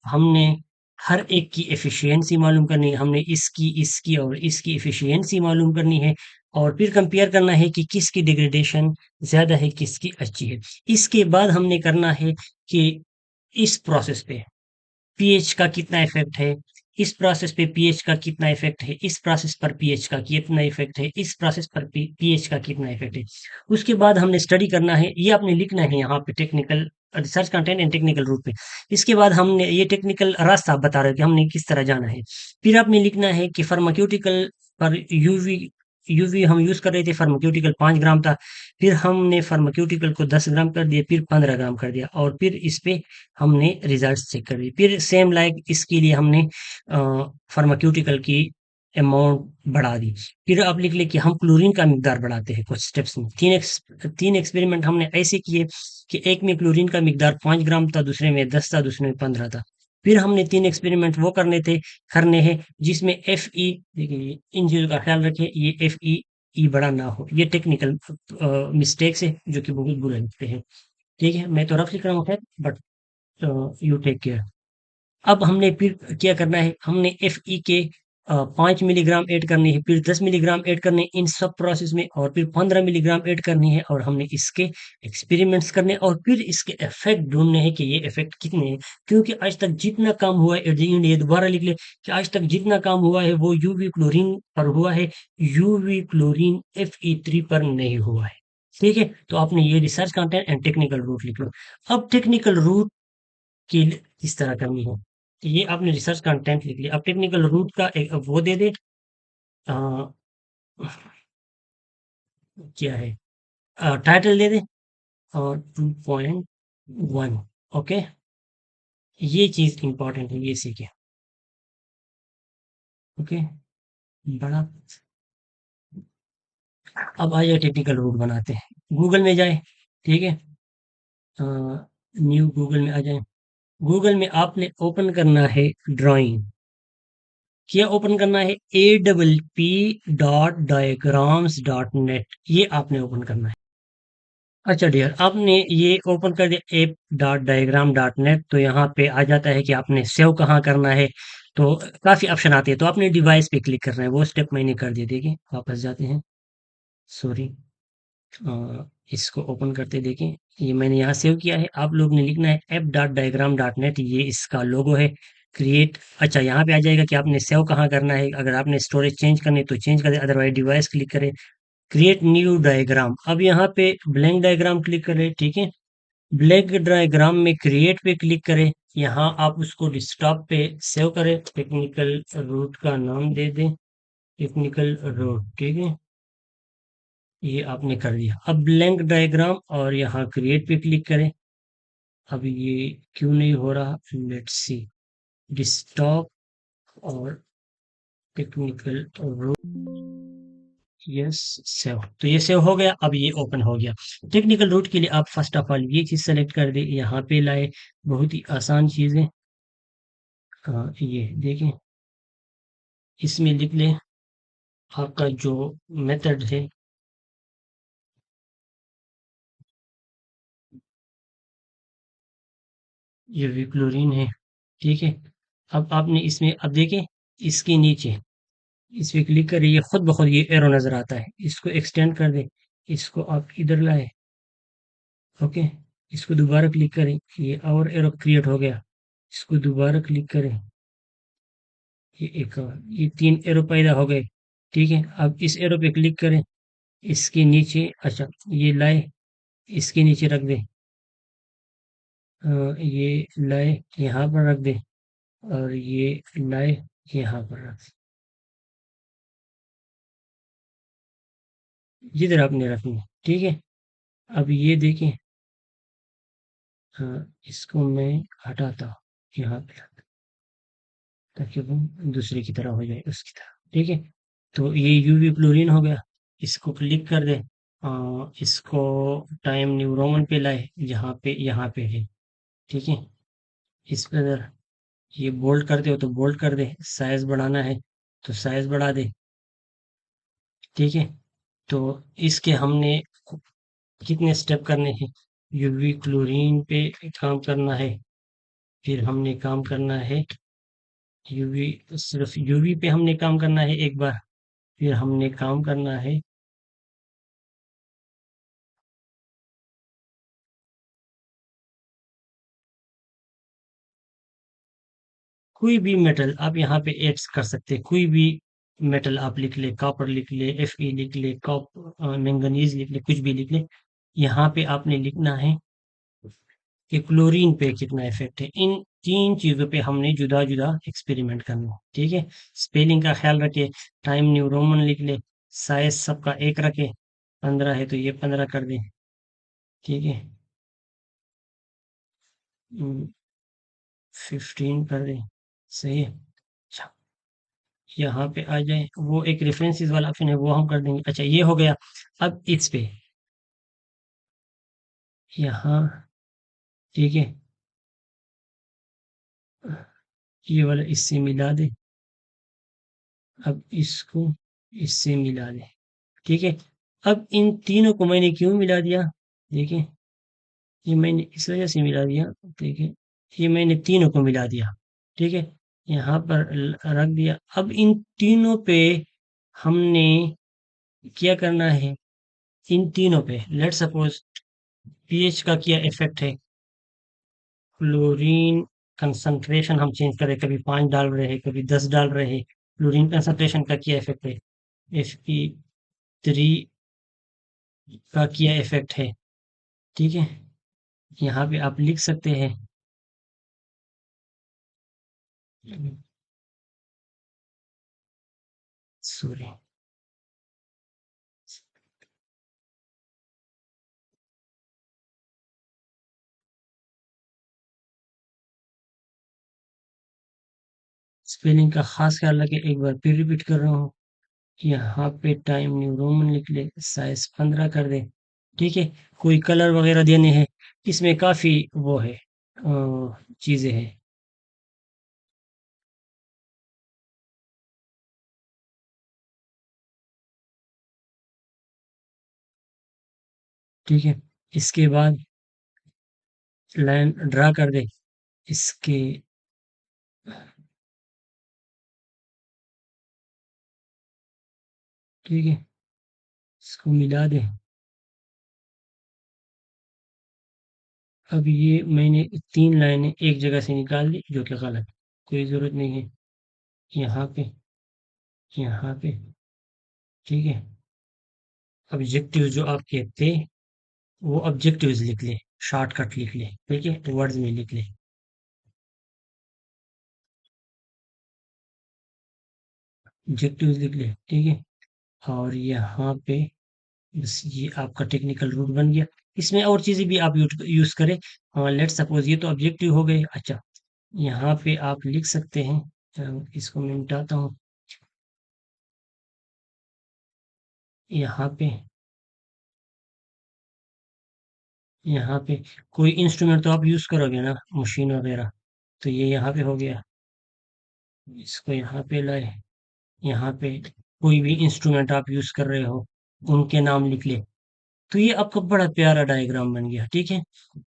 हमने हर एक की एफिशिएंसी मालूम करनी है, हमने इसकी और इसकी एफिशिएंसी मालूम करनी है, और फिर कंपेयर करना है कि किसकी डिग्रेडेशन ज्यादा है, किसकी अच्छी है। इसके बाद हमने करना है कि इस प्रोसेस पे पीएच का कितना इफेक्ट है, इस प्रोसेस पे पीएच का कितना इफेक्ट है, इस प्रोसेस पर पीएच का कितना इफेक्ट है, इस प्रोसेस पर पीएच का कितना इफेक्ट है। उसके बाद हमने स्टडी करना है, ये आपने लिखना है यहाँ पे technical research content and technical route पे। इसके बाद हमने ये टेक्निकल रास्ता आप बता रहे हो कि हमने किस तरह जाना है। फिर आपने लिखना है कि फार्माक्यूटिकल पर यूवी यूवी हम यूज कर रहे थे, फार्माक्यूटिकल 5 ग्राम था, फिर हमने फार्माक्यूटिकल को 10 ग्राम कर दिया, फिर 15 ग्राम कर दिया, और फिर इस पे हमने रिजल्ट चेक कर दिए। फिर सेम लाइक इसके लिए हमने फार्माक्यूटिकल की अमाउंट बढ़ा दी। फिर आप लिख ले कि हम क्लोरीन का मिकदार बढ़ाते हैं कुछ स्टेप्स में। तीन एक्सपेरिमेंट हमने ऐसे किए कि एक में क्लोरीन का मिकदार 5 ग्राम था, दूसरे में 10 था, दूसरे में 15 था। फिर हमने 3 एक्सपेरिमेंट वो करने हैं जिसमें Fe, देखिए इन चीजों का ख्याल रखें, ये Fe बड़ा ना हो, ये टेक्निकल मिस्टेक्स है जो कि बहुत बुरे लगते हैं। ठीक है, मैं तो रफ लिख रहा हूँ खैर, बट यू टेक केयर। अब हमने फिर क्या करना है, हमने Fe के 5 मिलीग्राम ऐड करनी है, फिर 10 मिलीग्राम ऐड करने हैं इन सब प्रोसेस में, और फिर 15 मिलीग्राम ऐड करनी है, और हमने इसके एक्सपेरिमेंट्स करने हैं, और फिर इसके इफेक्ट ढूंढने हैं कि ये इफेक्ट कितने हैं। क्योंकि आज तक जितना काम हुआ है, एट द एंड ये दोबारा लिख ले कि आज तक जितना काम हुआ है वो यूवी क्लोरीन पर हुआ है, यूवी क्लोरीन Fe3 पर नहीं हुआ है। ठीक है, तो आपने ये research content and technical route लिख लो। अब टेक्निकल रूट की किस तरह करनी है, तो ये आपने रिसर्च कंटेंट लिख लिया। अब टेक्निकल रूट का एक वो दे दे, अ, क्या है, टाइटल दे दे, और 2.1। ओके, ये चीज इंपॉर्टेंट है, ये सीखे। ओके, बड़ा। अब आइए टेक्निकल रूट बनाते हैं। गूगल में जाए, ठीक है। न्यू गूगल में आ जाए। गूगल में आपने ओपन करना है ड्राइंग। क्या ओपन करना है? AWP.diagrams.net, ये आपने ओपन करना है। अच्छा डियर, आपने ये ओपन कर दिया app.diagram.net, तो यहाँ पे आ जाता है कि आपने सेव कहाँ करना है। तो काफ़ी ऑप्शन आते हैं, तो आपने डिवाइस पे क्लिक करना है। वो स्टेप मैंने कर दिया। देखिए, वापस जाते हैं। सॉरी, इसको ओपन करते देखें। ये मैंने यहाँ सेव किया है। आप लोग ने लिखना है app.diagram.net, ये इसका लोगो है। क्रिएट, अच्छा यहाँ पे आ जाएगा कि आपने सेव कहाँ करना है। अगर आपने स्टोरेज चेंज करनी है तो चेंज कर दे, अदरवाइज डिवाइस क्लिक करें। क्रिएट न्यू डायग्राम, अब यहाँ पे ब्लैंक डायग्राम क्लिक करें, ठीक है। ब्लैंक डायग्राम में क्रिएट पे क्लिक करें। यहाँ आप उसको डेस्कटॉप पे सेव करें। टेक्निकल रूट का नाम दे दें, टेक्निकल रूट, ठीक है। ये आपने कर दिया। अब ब्लैंक डायग्राम और यहाँ क्रिएट पे क्लिक करें। अब ये क्यों नहीं हो रहा, लेट्स सी। डेस्कटॉप और टेक्निकल रूट, यस, सेव। तो ये सेव हो गया। अब ये ओपन हो गया। टेक्निकल रूट के लिए आप फर्स्ट ऑफ ऑल ये चीज़ सेलेक्ट कर दे, यहाँ पे लाए। बहुत ही आसान चीज़ है। ये देखें, इसमें लिख लें आपका जो मेथड है। ये विक्लोरिन है, ठीक है। अब आपने इसमें, अब देखें, इसके नीचे इस पे क्लिक करें, ये खुद ब खुद ये एरो नजर आता है। इसको एक्सटेंड कर दें, इसको आप इधर लाए, ओके। इसको दोबारा क्लिक करें, ये और एरो क्रिएट हो गया। इसको दोबारा क्लिक करें, ये एक और, ये 3 एरो पैदा हो गए, ठीक है। अब इस एरो पे क्लिक करें, इसके नीचे, अच्छा ये लाए, इसके नीचे रख दें। ये लाए यहाँ पर रख दें, और ये लाए यहाँ पर रख दें, जिधर आपने रखनी है, ठीक है। अब ये देखें, इसको मैं हटाता हूँ, यहाँ पे रख, ताकि वो दूसरे की तरह हो जाए, उसकी तरह, ठीक है। तो ये यूवी क्लोरीन हो गया। इसको क्लिक कर दे, इसको टाइम न्यू रोमन पे लाए, जहाँ पे यहाँ पे है, ठीक है। इस पर अगर ये बोल्ड करते हो तो बोल्ड कर दे, साइज बढ़ाना है तो साइज बढ़ा दे, ठीक है। तो इसके हमने कितने स्टेप करने हैं? यूवी क्लोरीन पे काम करना है, फिर हमने काम करना है यूवी, सिर्फ यूवी पे हमने काम करना है एक बार, फिर हमने काम करना है, कोई भी मेटल आप यहाँ पे ऐड कर सकते हैं। कोई भी मेटल आप लिख ले, कॉपर लिख ले, Fe लिख ले, मैंगनीज लिख ले, कुछ भी लिख ले। यहाँ पे आपने लिखना है कि क्लोरीन पे कितना इफेक्ट है। इन 3 चीजों पे हमने जुदा जुदा एक्सपेरिमेंट करना है, ठीक है। स्पेलिंग का ख्याल रखे, टाइम न्यू रोमन लिख ले, साइज सबका एक रखे। 15 है तो ये 15 कर दें, ठीक है। 15 कर दें, सही है। अच्छा, यहाँ पे आ जाए, वो एक रेफरेंसेस वाला ऑप्शन है, वो हम कर देंगे। अच्छा, ये हो गया। अब इस पे, यहाँ, ठीक है, ये वाला इससे मिला दे। अब इसको इससे मिला दे, ठीक है। अब इन तीनों को मैंने क्यों मिला दिया, देखिए, ये मैंने इस वजह से मिला दिया, देखिए, ये मैंने तीनों को मिला दिया, ठीक है। यहाँ पर रख दिया। अब इन तीनों पे हमने क्या करना है? इन तीनों पे लेट सपोज पीएच का क्या इफेक्ट है, क्लोरीन कंसंट्रेशन हम चेंज करें, कभी 5 डाल रहे हैं, कभी 10 डाल रहे हैं। क्लोरीन कंसंट्रेशन का क्या इफेक्ट है, Fe3 का क्या इफेक्ट है, ठीक है। यहाँ पे आप लिख सकते हैं, सॉरी, स्पेलिंग का खास ख्याल रखें। एक बार फिर रिपीट कर रहा हूँ, यहाँ पे टाइम न्यू रोमन लिख ले, साइज 15 कर दे। ठीक है, कोई कलर वगैरह देने हैं, इसमें काफी वो है, चीजें हैं। ठीक है, इसके बाद लाइन ड्रा कर दे इसके। ठीक है, इसको मिला दे। अब ये मैंने 3 लाइनें एक जगह से निकाल दी जो कि गलत, कोई ज़रूरत नहीं है। यहाँ पे, यहाँ पे, ठीक है, ऑब्जेक्टिव जो आपके थे वो ऑब्जेक्टिव्स लिख ले, शॉर्टकट लिख ले, ठीक है, वर्ड्स में लिख ले, ऑब्जेक्टिव्स लिख ले। ठीक है, और यहाँ पे बस ये आपका टेक्निकल रूट बन गया। इसमें और चीज़ें भी आप यूज़ करें। लेट सपोज ये तो ऑब्जेक्टिव हो गए। अच्छा, यहाँ पे आप लिख सकते हैं, इसको मैं मिटाता हूँ। यहाँ पे, यहाँ पे कोई इंस्ट्रूमेंट तो आप यूज़ करोगे ना, मशीन वगैरह, तो ये यहाँ पे हो गया। इसको यहाँ पे लाए, यहाँ पे कोई भी इंस्ट्रूमेंट आप यूज़ कर रहे हो उनके नाम लिख ले। तो ये आपका बड़ा प्यारा डायग्राम बन गया। ठीक है,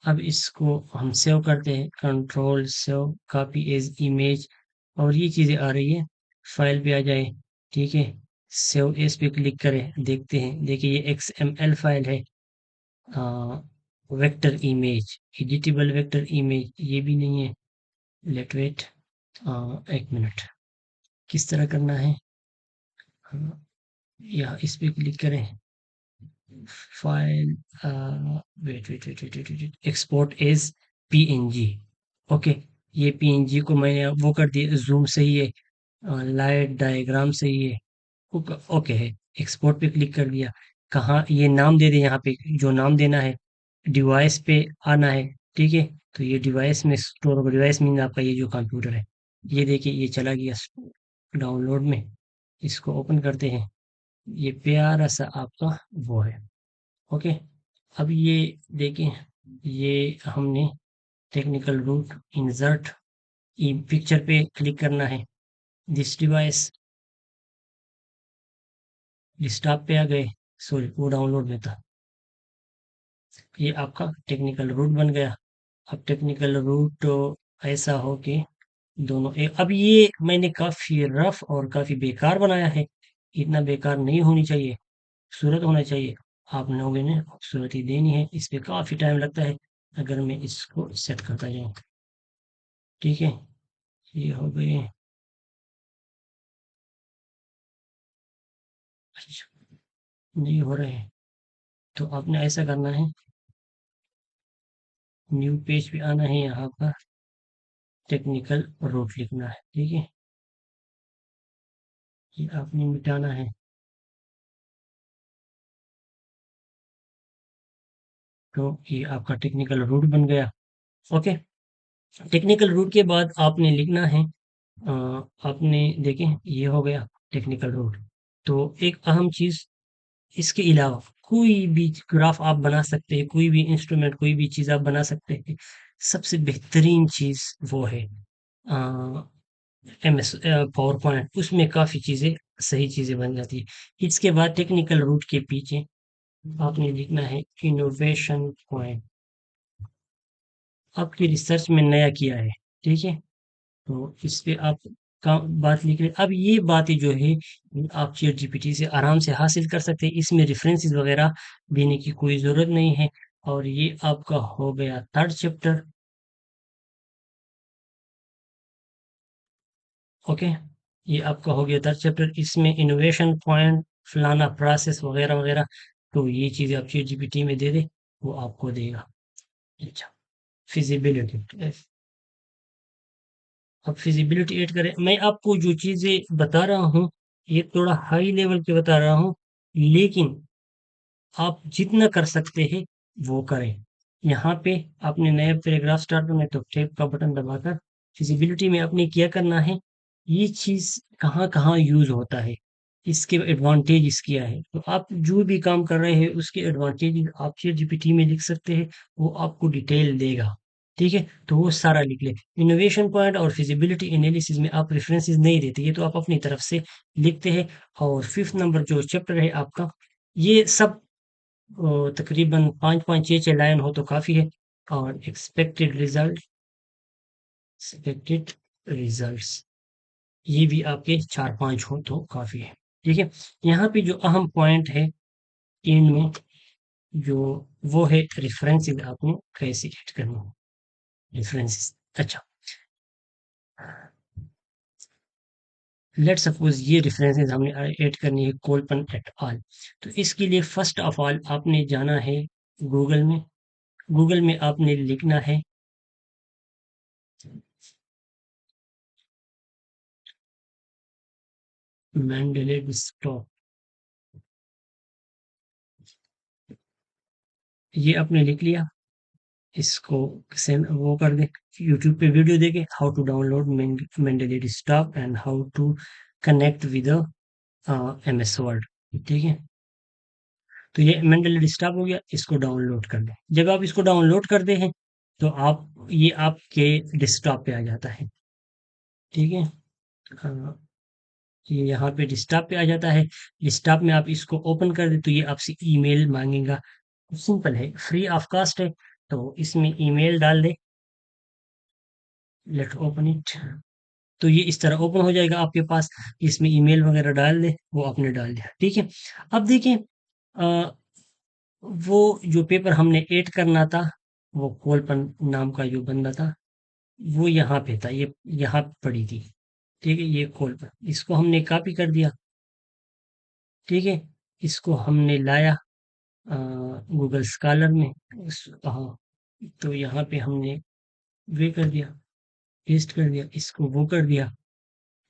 अब इसको हम सेव करते हैं, control save, copy as image, और ये चीज़ें आ रही है, फाइल पे आ जाए। ठीक है, सेव एज पे क्लिक करें, देखते हैं। देखिए ये XML फाइल है, vector image, editable vector image ये भी नहीं है। लेट वेट, एक मिनट, किस तरह करना है। या इस पे क्लिक करें, file, wait, export as PNG। Okay, ये PNG को मैंने वो कर दिया, जूम सही है, लाइट डायग्राम सही है, ओके है। एक्सपोर्ट पे क्लिक कर दिया। कहाँ ये नाम दे दे, यहाँ पे जो नाम देना है, डिवाइस पे आना है। ठीक है, तो ये डिवाइस में स्टोर होगा, डिवाइस मीन आपका ये जो कंप्यूटर है। ये देखिए ये चला गया डाउनलोड में, इसको ओपन करते हैं। ये प्यारा सा आपका वो है। ओके, अब ये देखें, ये हमने टेक्निकल रूट इंसर्ट पिक्चर पे क्लिक करना है। दिस डिवाइस डेस्कटॉप पे आ गए, सॉरी वो डाउनलोड में था। ये आपका टेक्निकल रूट बन गया। अब टेक्निकल रूट ऐसा हो कि दोनों एक, अब ये मैंने काफी रफ और काफी बेकार बनाया है। इतना बेकार नहीं होनी चाहिए, खूबसूरत होना चाहिए। आप लोगों ने खूबसूरती देनी है, इस पे काफी टाइम लगता है अगर मैं इसको सेट करता जाऊं। ठीक है, ये हो गए। अच्छा, नहीं हो रहे हैं, तो आपने ऐसा करना है, न्यू पेज पे आना है, यहाँ पर टेक्निकल रूट लिखना है। ठीक है, ये आपने मिटाना है। तो ये आपका टेक्निकल रूट बन गया। ओके, टेक्निकल रूट के बाद आपने लिखना है, अ, आपने देखें ये हो गया टेक्निकल रूट। तो एक अहम चीज, इसके अलावा कोई भी ग्राफ आप बना सकते हैं, कोई भी इंस्ट्रूमेंट, कोई भी चीज आप बना सकते हैं। सबसे बेहतरीन चीज वो है MS पावर पॉइंट, उसमें काफी चीजें, सही चीजें बन जाती है। इसके बाद टेक्निकल रूट के पीछे आपने लिखना है इनोवेशन पॉइंट, आपकी रिसर्च में नया किया है। ठीक है, तो इस पे आप का बात लिख रहे। अब ये बातें जो है आप चैट GPT से आराम से हासिल कर सकते हैं, इसमें रेफरेंसेस वगैरह देने की कोई ज़रूरत नहीं है। और ये आपका हो गया थर्ड चैप्टर। ओके, ये आपका हो गया थर्ड चैप्टर, इसमें इनोवेशन पॉइंट, फलाना प्रोसेस वगैरह वगैरह, तो ये चीज़ें आप चैट GPT में दे दे, वो आपको देगा। अच्छा, फिजिबिलिटी, अब फिजिबिलिटी ऐड करें। मैं आपको जो चीज़ें बता रहा हूँ ये थोड़ा हाई लेवल पे बता रहा हूँ, लेकिन आप जितना कर सकते हैं वो करें। यहाँ पे आपने नया पैराग्राफ स्टार्ट करना है तो टैब का बटन दबाकर फिजिबिलिटी में आपने क्या करना है, ये चीज़ कहाँ-कहाँ यूज़ होता है, इसके एडवांटेजेस क्या है। तो आप जो भी काम कर रहे हैं उसके एडवांटेजेस आप चैटजीपीटी में लिख सकते हैं, वो आपको डिटेल देगा, ठीक है? तो वो सारा लिख लें। इनोवेशन पॉइंट और फिज़िबिलिटी एनालिसिस में आप रेफरेंसेस नहीं देते, ये तो आप अपनी तरफ से लिखते हैं। और 5th नंबर जो चैप्टर है आपका, ये सब तकरीबन 5-5 6-6 लाइन हो तो काफ़ी है। और एक्सपेक्टेड रिजल्ट्स ये भी आपके 4-5 हो तो काफ़ी है, ठीक है? यहाँ पे जो अहम पॉइंट है एंड में जो वो है रेफरेंसेस आपने कैसे ऐड करना है, रेफरेंसेस। अच्छा, लेट्स सपोज़ ये रेफरेंसेस हमने ऐड करनी है कोलपन एट अल। तो इसके लिए फर्स्ट ऑफ ऑल आपने जाना है गूगल में, गूगल में आपने लिखना है मेंडले डेस्कटॉप। ये आपने लिख लिया, इसको सेंड वो कर दें, यूट्यूब पे वीडियो देखें how to download Mendeley desktop and how to connect with MS Word, ठीक है? तो ये मेंटली डिस्टर्ब हो गया, इसको डाउनलोड कर लें। जब आप इसको डाउनलोड करते हैं तो आप ये आपके डेस्कटॉप पे आ जाता है, ठीक है? अ, ये यहाँ पे डेस्कटॉप पे आ जाता है। डेस्कटॉप में आप इसको ओपन कर दें तो ये आपसे ईमेल मांगेगा। सिंपल है, फ्री ऑफ कॉस्ट है, तो इसमें ईमेल डाल दें। Let's open it. तो ये इस तरह ओपन हो जाएगा आपके पास। इसमें ईमेल वगैरह डाल दें, वो आपने डाल दिया, ठीक है? अब देखिए, अ, वो जो पेपर हमने ऐड करना था, वो कोलपन नाम का जो बंदा था, वो यहाँ पे था, ये यहाँ पड़ी थी, ठीक है? ये कोलपन, इसको हमने कॉपी कर दिया, ठीक है? इसको हमने लाया गूगल स्कॉलर में, हाँ, तो यहाँ पे हमने वे कर दिया, पेस्ट कर दिया, इसको वो कर दिया,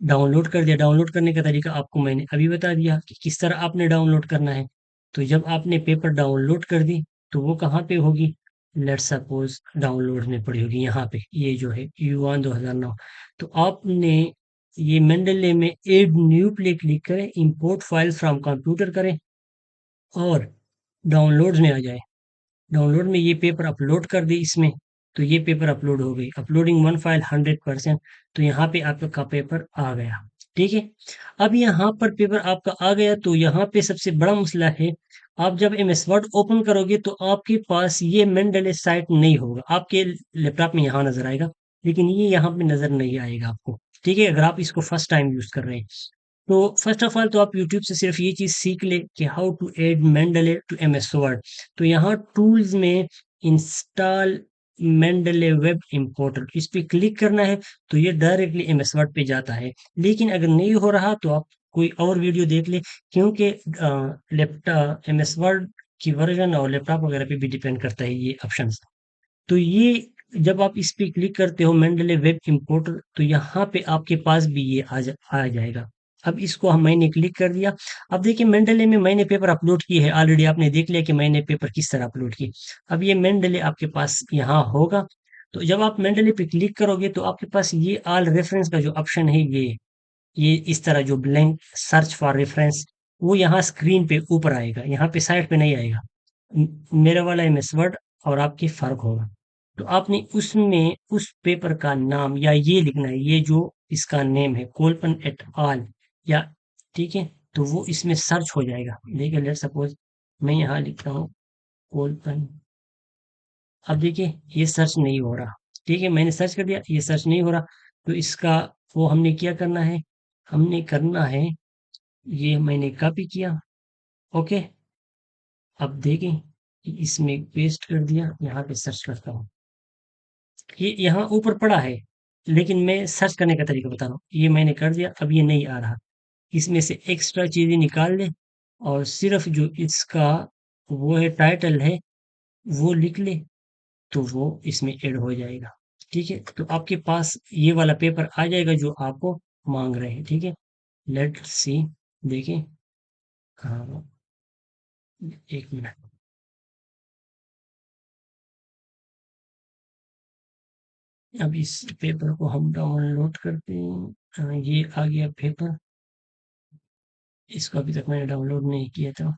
डाउनलोड कर दिया। डाउनलोड करने का तरीका आपको मैंने अभी बता दिया कि किस तरह आपने डाउनलोड करना है। तो जब आपने पेपर डाउनलोड कर दी तो वो कहाँ पे होगी? लेट्स सपोज डाउनलोड में पड़ी होगी यहाँ पे, ये जो है युवान 2009। तो आपने ये मेंडले में एड न्यू पे क्लिक करें, इंपोर्ट फाइल फ्रॉम कंप्यूटर करें और डाउनलोड्स में आ जाए। डाउनलोड में ये पेपर अपलोड कर दी इसमें, तो ये पेपर अपलोड हो गई। Uploading one file 100%। तो यहाँ पे आपका पेपर आ गया, ठीक है? अब यहाँ पर पेपर आपका आ गया तो यहाँ पे सबसे बड़ा मसला है, आप जब एमएस वर्ड ओपन करोगे तो आपके पास ये मेंडले साइट नहीं होगा। आपके लैपटॉप में यहाँ नजर आएगा, लेकिन ये यहाँ पे नजर नहीं आएगा आपको, ठीक है? अगर आप इसको फर्स्ट टाइम यूज कर रहे हैं तो फर्स्ट ऑफ ऑल तो आप यूट्यूब से सिर्फ ये चीज़ सीख ले कि how to add Mendeley to MS Word. तो यहाँ टूल्स में इंस्टॉल मेंडले वेब इंपोर्टर, इस पे क्लिक करना है तो ये डायरेक्टली एमएस वर्ड पे जाता है। लेकिन अगर नहीं हो रहा तो आप कोई और वीडियो देख ले, क्योंकि लैपटॉप एमएस वर्ड की वर्जन और लैपटॉप वगैरह पे भी डिपेंड करता है ये ऑप्शन। तो ये जब आप इस पे क्लिक करते हो मेंडले वेब इंपोर्टर, तो यहाँ पे आपके पास भी ये आ जाएगा। अब इसको हम मैंने क्लिक कर दिया। अब देखिए मेंडले में मैंने पेपर अपलोड किए है ऑलरेडी, आपने देख लिया कि मैंने पेपर किस तरह अपलोड किए। अब ये मेंडले आपके पास यहाँ होगा। तो जब आप मेंडले पे क्लिक करोगे तो आपके पास ये ऑल रेफरेंस का जो ऑप्शन है, ये इस तरह जो ब्लैंक सर्च फॉर रेफरेंस, वो यहाँ स्क्रीन पे ऊपर आएगा, यहाँ पे साइड पे नहीं आएगा। मेरा वाला एमएस वर्ड और आपकी फर्क होगा। तो आपने उसमें उस पेपर का नाम या ये लिखना है, ये जो इसका नेम है कोलपन एट आल, या ठीक है? तो वो इसमें सर्च हो जाएगा। देखिए लेट सपोज मैं यहाँ लिखता हूँ कोलपन। अब देखिए ये सर्च नहीं हो रहा, ठीक है? मैंने सर्च कर दिया, ये सर्च नहीं हो रहा। तो इसका वो हमने क्या करना है, हमने करना है, ये मैंने कॉपी किया, ओके? अब देखें कि इसमें पेस्ट कर दिया, यहाँ पे सर्च करता हूँ। ये यहाँ ऊपर पड़ा है, लेकिन मैं सर्च करने का तरीका बता रहा हूँ। ये मैंने कर दिया, अब ये नहीं आ रहा। इसमें से एक्स्ट्रा चीज़ें निकाल लें और सिर्फ जो इसका वो है टाइटल है, वो लिख लें, तो वो इसमें ऐड हो जाएगा, ठीक है? तो आपके पास ये वाला पेपर आ जाएगा जो आपको माँग रहे हैं, ठीक है? लेट्स सी, देखें, हाँ, 1 मिनट। अब इस पेपर को हम डाउनलोड करते हैं। ये आ गया पेपर। इसको अभी तक मैंने डाउनलोड नहीं किया था।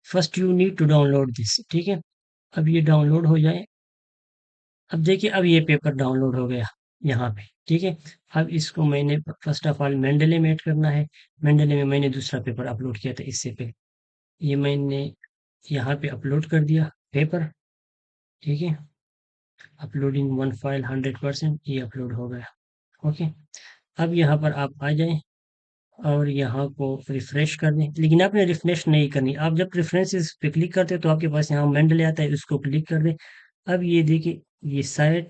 First you need to download this, ठीक है। अब ये डाउनलोड हो जाए। अब देखिए, अब ये पेपर डाउनलोड हो गया यहाँ पे, ठीक है। अब इसको मैंने फर्स्ट ऑफ ऑल मेंडले में ऐड करना है। मेंडले में मैंने दूसरा पेपर अपलोड किया था इससे पहले। ये मैंने यहाँ पे अपलोड कर दिया पेपर, ठीक है। अपलोडिंग वन फाइल 100%, ये अपलोड हो गया। ओके। अब यहाँ पर आप आ जाएं और यहाँ को रिफ्रेश कर दें, लेकिन आपने रिफ्रेश नहीं करनी। आप जब रेफरेंसेस पे क्लिक करते हैं तो आपके पास यहाँ मेंडले आता है, उसको क्लिक कर दें। अब ये देखिए, ये साइट,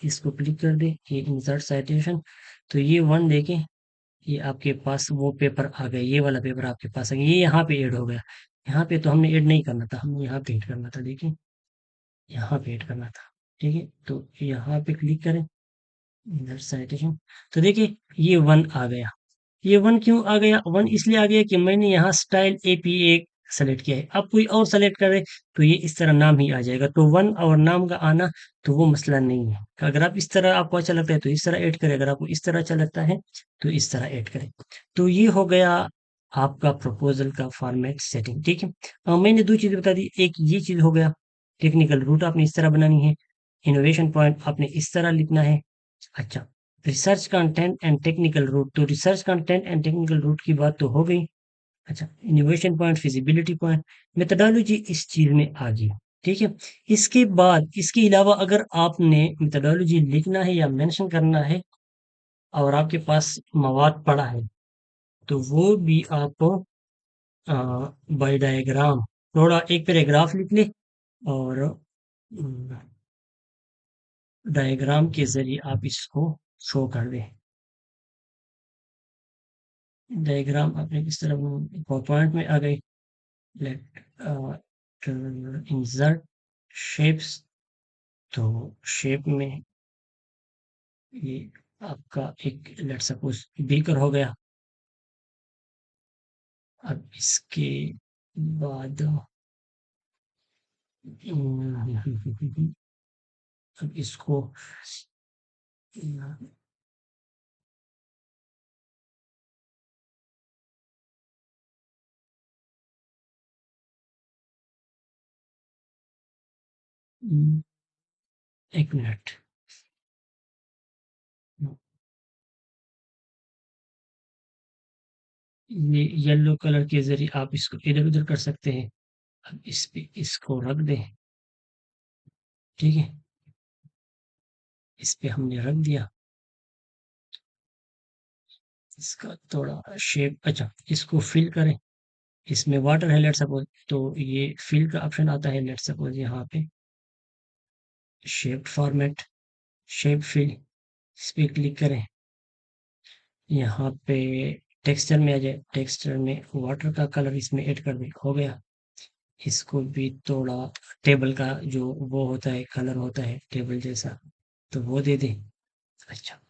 इसको क्लिक कर दें, ये इंसर्ट साइटेशन। तो ये वन देखें, ये आपके पास वो पेपर आ गया, ये वाला पेपर आपके पास आ गया, ये यहाँ पे ऐड हो गया। यहाँ पे तो हमने ऐड नहीं करना था, हमने यहाँ पे ऐड करना था, देखिए यहाँ पे ऐड करना था, ठीक है। तो यहाँ पे क्लिक करें, इंसर्ट साइटेशन। तो देखिए ये वन आ गया। ये वन क्यों आ गया? वन इसलिए आ गया कि मैंने यहाँ स्टाइल एपीए सेलेक्ट किया है। अब कोई और सेलेक्ट करे तो ये इस तरह नाम ही आ जाएगा। तो वन और नाम का आना तो वो मसला नहीं है। अगर आप इस तरह, आपको अच्छा लगता है तो इस तरह ऐड करें, अगर आपको इस तरह अच्छा लगता है तो इस तरह ऐड करें। तो ये हो गया आपका प्रपोजल का फॉर्मेट सेटिंग, ठीक है। मैंने दो चीजें बता दी, एक ये चीज हो गया, टेक्निकल रूट आपने इस तरह बनानी है, इनोवेशन पॉइंट आपने इस तरह लिखना है। अच्छा, research content and technical route, तो research content and technical route की बात तो हो गई। अच्छा, innovation point, feasibility point, methodology इस चीज में आ गई, ठीक है। इसके बाद, इसके अलावा अगर आपने मेथोडोलॉजी लिखना है या मेंशन करना है और आपके पास मवाद पड़ा है, तो वो भी आप बाय डायग्राम थोड़ा एक पैराग्राफ लिख ले और डायग्राम के जरिए आप इसको शो कर दें। डायग्राम आपने किस तरह पॉइंट में आ गई, लेट इंसर्ट शेप्स। तो शेप में ये आपका एक लेट सपोज बीकर हो गया। अब इसके बाद अब इसको एक मिनट, ये येलो कलर के जरिए आप इसको इधर उधर कर सकते हैं। अब इस पे इसको रख दें, ठीक है। इस पे हमने रख दिया, इसका थोड़ा शेप। अच्छा, इसको फिल करें। इसमें वाटर है लेट सपोज, तो ये फिल का ऑप्शन आता है लेट सपोज यहाँ पे, शेप फॉर्मेट, शेप फिल, इस पे क्लिक करें। यहाँ पे टेक्सचर में आ जाए, टेक्सचर में वाटर का कलर इसमें ऐड कर दे, हो गया। इसको भी थोड़ा टेबल का जो वो होता है, कलर होता है टेबल जैसा, तो वो दे दें। अच्छा,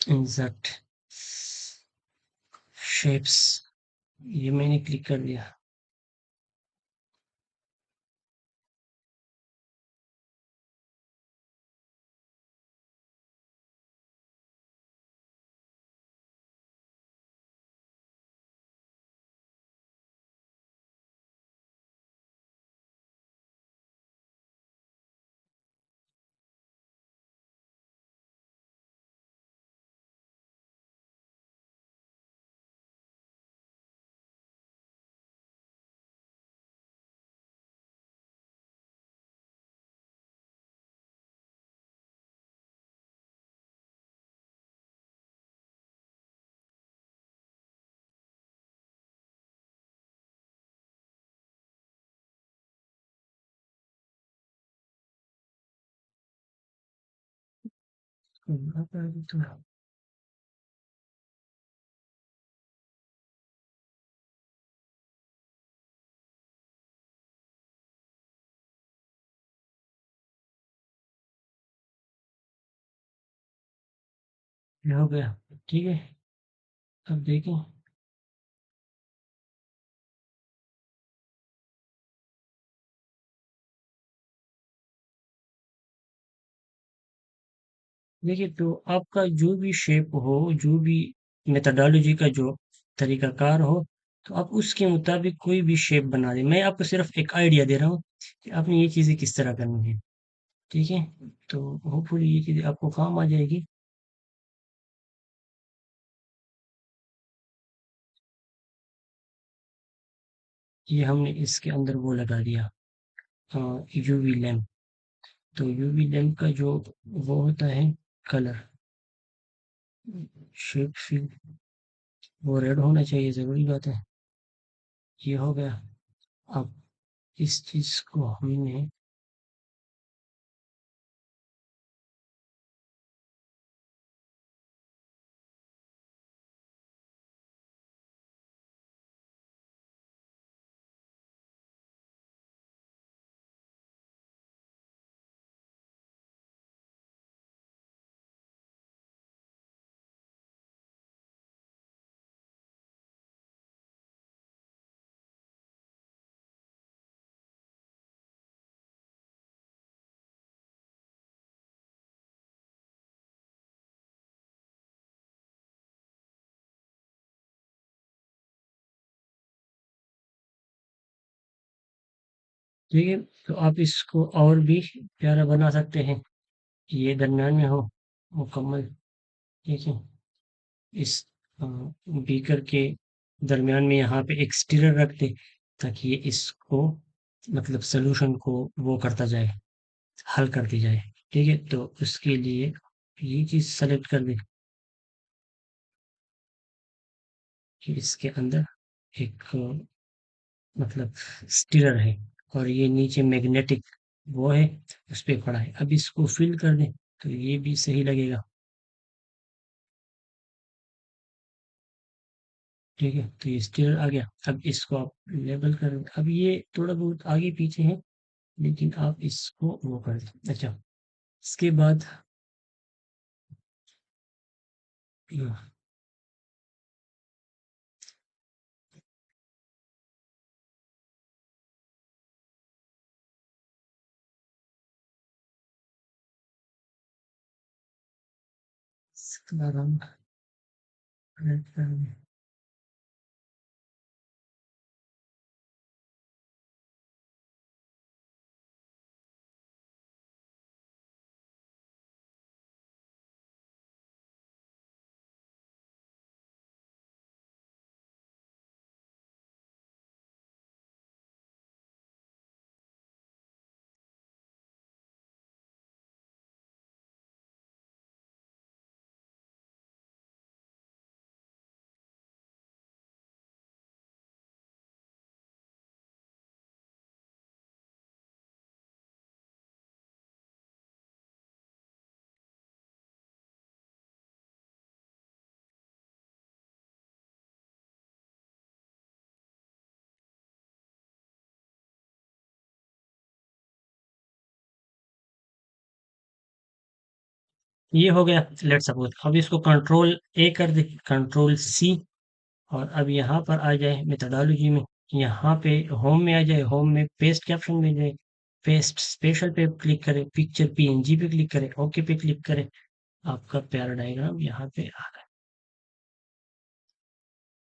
इंसर्ट शेप्स, ये मैंने क्लिक कर दिया। ये हो गया, ठीक है। अब देखें, देखिए, तो आपका जो भी शेप हो, जो भी मेथोडोलॉजी का जो तरीकाकार हो, तो आप उसके मुताबिक कोई भी शेप बना दें। मैं आपको सिर्फ एक आइडिया दे रहा हूँ कि आपने ये चीज़ें किस तरह करनी है। ठीक है? तो होपफुली ये चीज़ें आपको काम आ जाएगी। ये हमने इसके अंदर वो लगा दिया, यूवी लैंप। तो यूवी लैंप का जो वो होता है कलर, शेप फिल, वो रेड होना चाहिए, ज़रूरी बात है। ये हो गया। अब इस चीज़ को हमने ठीक है, तो आप इसको और भी प्यारा बना सकते हैं। ये दरमियान में हो मुकम्मल। ठीक है, इस बीकर के दरमियान में यहाँ पे एक स्टिरर रख दे, ताकि ये इसको मतलब सोल्यूशन को वो करता जाए, हल करती जाए। ठीक है, तो उसके लिए ये चीज़ सेलेक्ट कर दे कि इसके अंदर एक मतलब स्टिरर है, और ये नीचे मैग्नेटिक वो है, उस पे खड़ा है। अब इसको फिल कर दें तो ये भी सही लगेगा। ठीक है, तो ये स्टिरर आ गया। अब इसको आप लेबल कर, अब ये थोड़ा बहुत आगे पीछे है, लेकिन आप इसको वो कर दें। अच्छा, इसके बाद इसका रंग रेड कर दें। ये हो गया, लेट सपोज। अब इसको कंट्रोल ए कर दे, कंट्रोल सी, और अब यहाँ पर आ जाए मेथोडोलॉजी में, यहाँ पे होम में आ जाए, होम में पेस्ट के ऑप्शन में जाए, पेस्ट स्पेशल पे क्लिक करें, पिक्चर पीएनजी पे क्लिक करें, ओके पे क्लिक करें। आपका प्यारा डायग्राम यहाँ पे आ गया।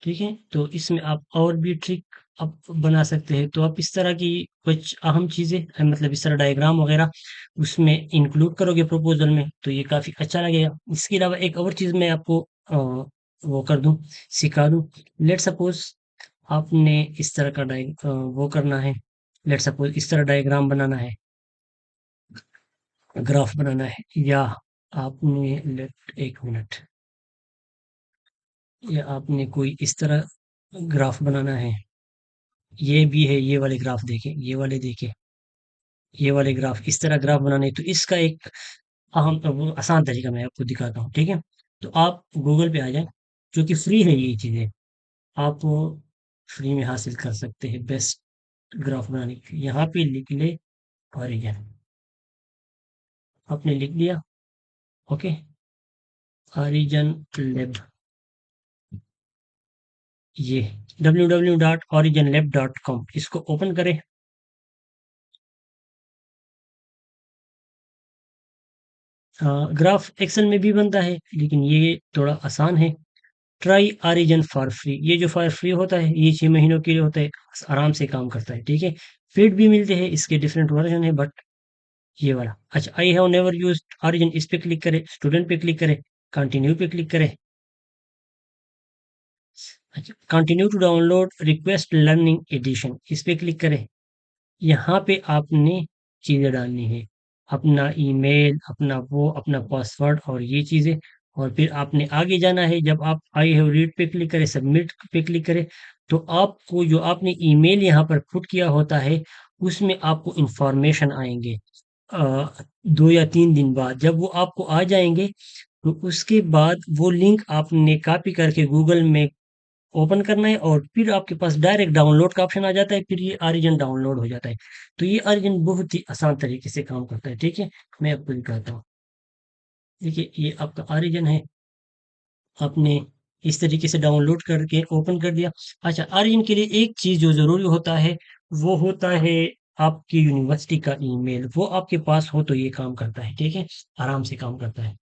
ठीक है, तो इसमें आप और भी ट्रिक आप बना सकते हैं। तो आप इस तरह की कुछ अहम चीज़ें मतलब इस तरह डायग्राम वगैरह उसमें इंक्लूड करोगे प्रपोजल में, तो ये काफ़ी अच्छा लगेगा। इसके अलावा एक और चीज़ मैं आपको वो कर दूं, सिखा दूं। लेट सपोज आपने इस तरह का वो करना है, लेट सपोज इस तरह डायग्राम बनाना है, ग्राफ बनाना है, या आपने लेट एक मिनट, या आपने कोई इस तरह ग्राफ बनाना है। ये भी है, ये वाले ग्राफ देखें, ये वाले देखें, ये वाले ग्राफ, इस तरह ग्राफ बनाने, तो इसका एक अहम वो आसान तरीका मैं आपको दिखाता हूँ। ठीक है, तो आप गूगल पे आ जाएं, जो कि फ्री है ये चीज़ें, आप फ्री में हासिल कर सकते हैं बेस्ट ग्राफ बनाने की। यहाँ पे लिख ले ऑरिजन, आपने लिख लिया। ओके, ऑरिजन लैब, ये www.originlab.com, इसको ओपन करें। ग्राफ एक्सेल में भी बनता है, लेकिन ये थोड़ा आसान है। ट्राई ऑरिजिन फॉर फ्री, ये जो फॉर फ्री होता है ये 6 महीनों के लिए होता है, आराम से काम करता है, ठीक है। फीड भी मिलते हैं, इसके डिफरेंट वर्जन है, बट ये वाला अच्छा, I have never use origin, इस पे क्लिक करें, स्टूडेंट पे क्लिक करें, कंटिन्यू पे क्लिक करें। अच्छा, continue to download request learning edition, इस पे क्लिक करें। यहाँ पे आपने चीज़ें डालनी है, अपना ईमेल, अपना वो, अपना पासवर्ड और ये चीज़ें, और फिर आपने आगे जाना है। जब आप आई हैव रीड पे क्लिक करें, सबमिट पे क्लिक करें, तो आपको जो आपने ईमेल यहाँ पर पुट किया होता है, उसमें आपको इंफॉर्मेशन आएंगे। 2 या 3 दिन बाद जब वो आपको आ जाएंगे, तो उसके बाद वो लिंक आपने कॉपी करके गूगल में ओपन करना है, और फिर आपके पास डायरेक्ट डाउनलोड का ऑप्शन आ जाता है, फिर ये ऑरिजिन डाउनलोड हो जाता है। तो ये ऑरिजिन बहुत ही आसान तरीके से काम करता है, ठीक है। मैं आपको दिखाता हूँ। देखिए, ये आपका ऑरिजिन है, आपने इस तरीके से डाउनलोड करके ओपन कर दिया। अच्छा, ऑरिजिन के लिए एक चीज़ जो ज़रूरी होता है, वो होता है आपकी यूनिवर्सिटी का ईमेल। वो आपके पास हो तो ये काम करता है, ठीक है, आराम से काम करता है।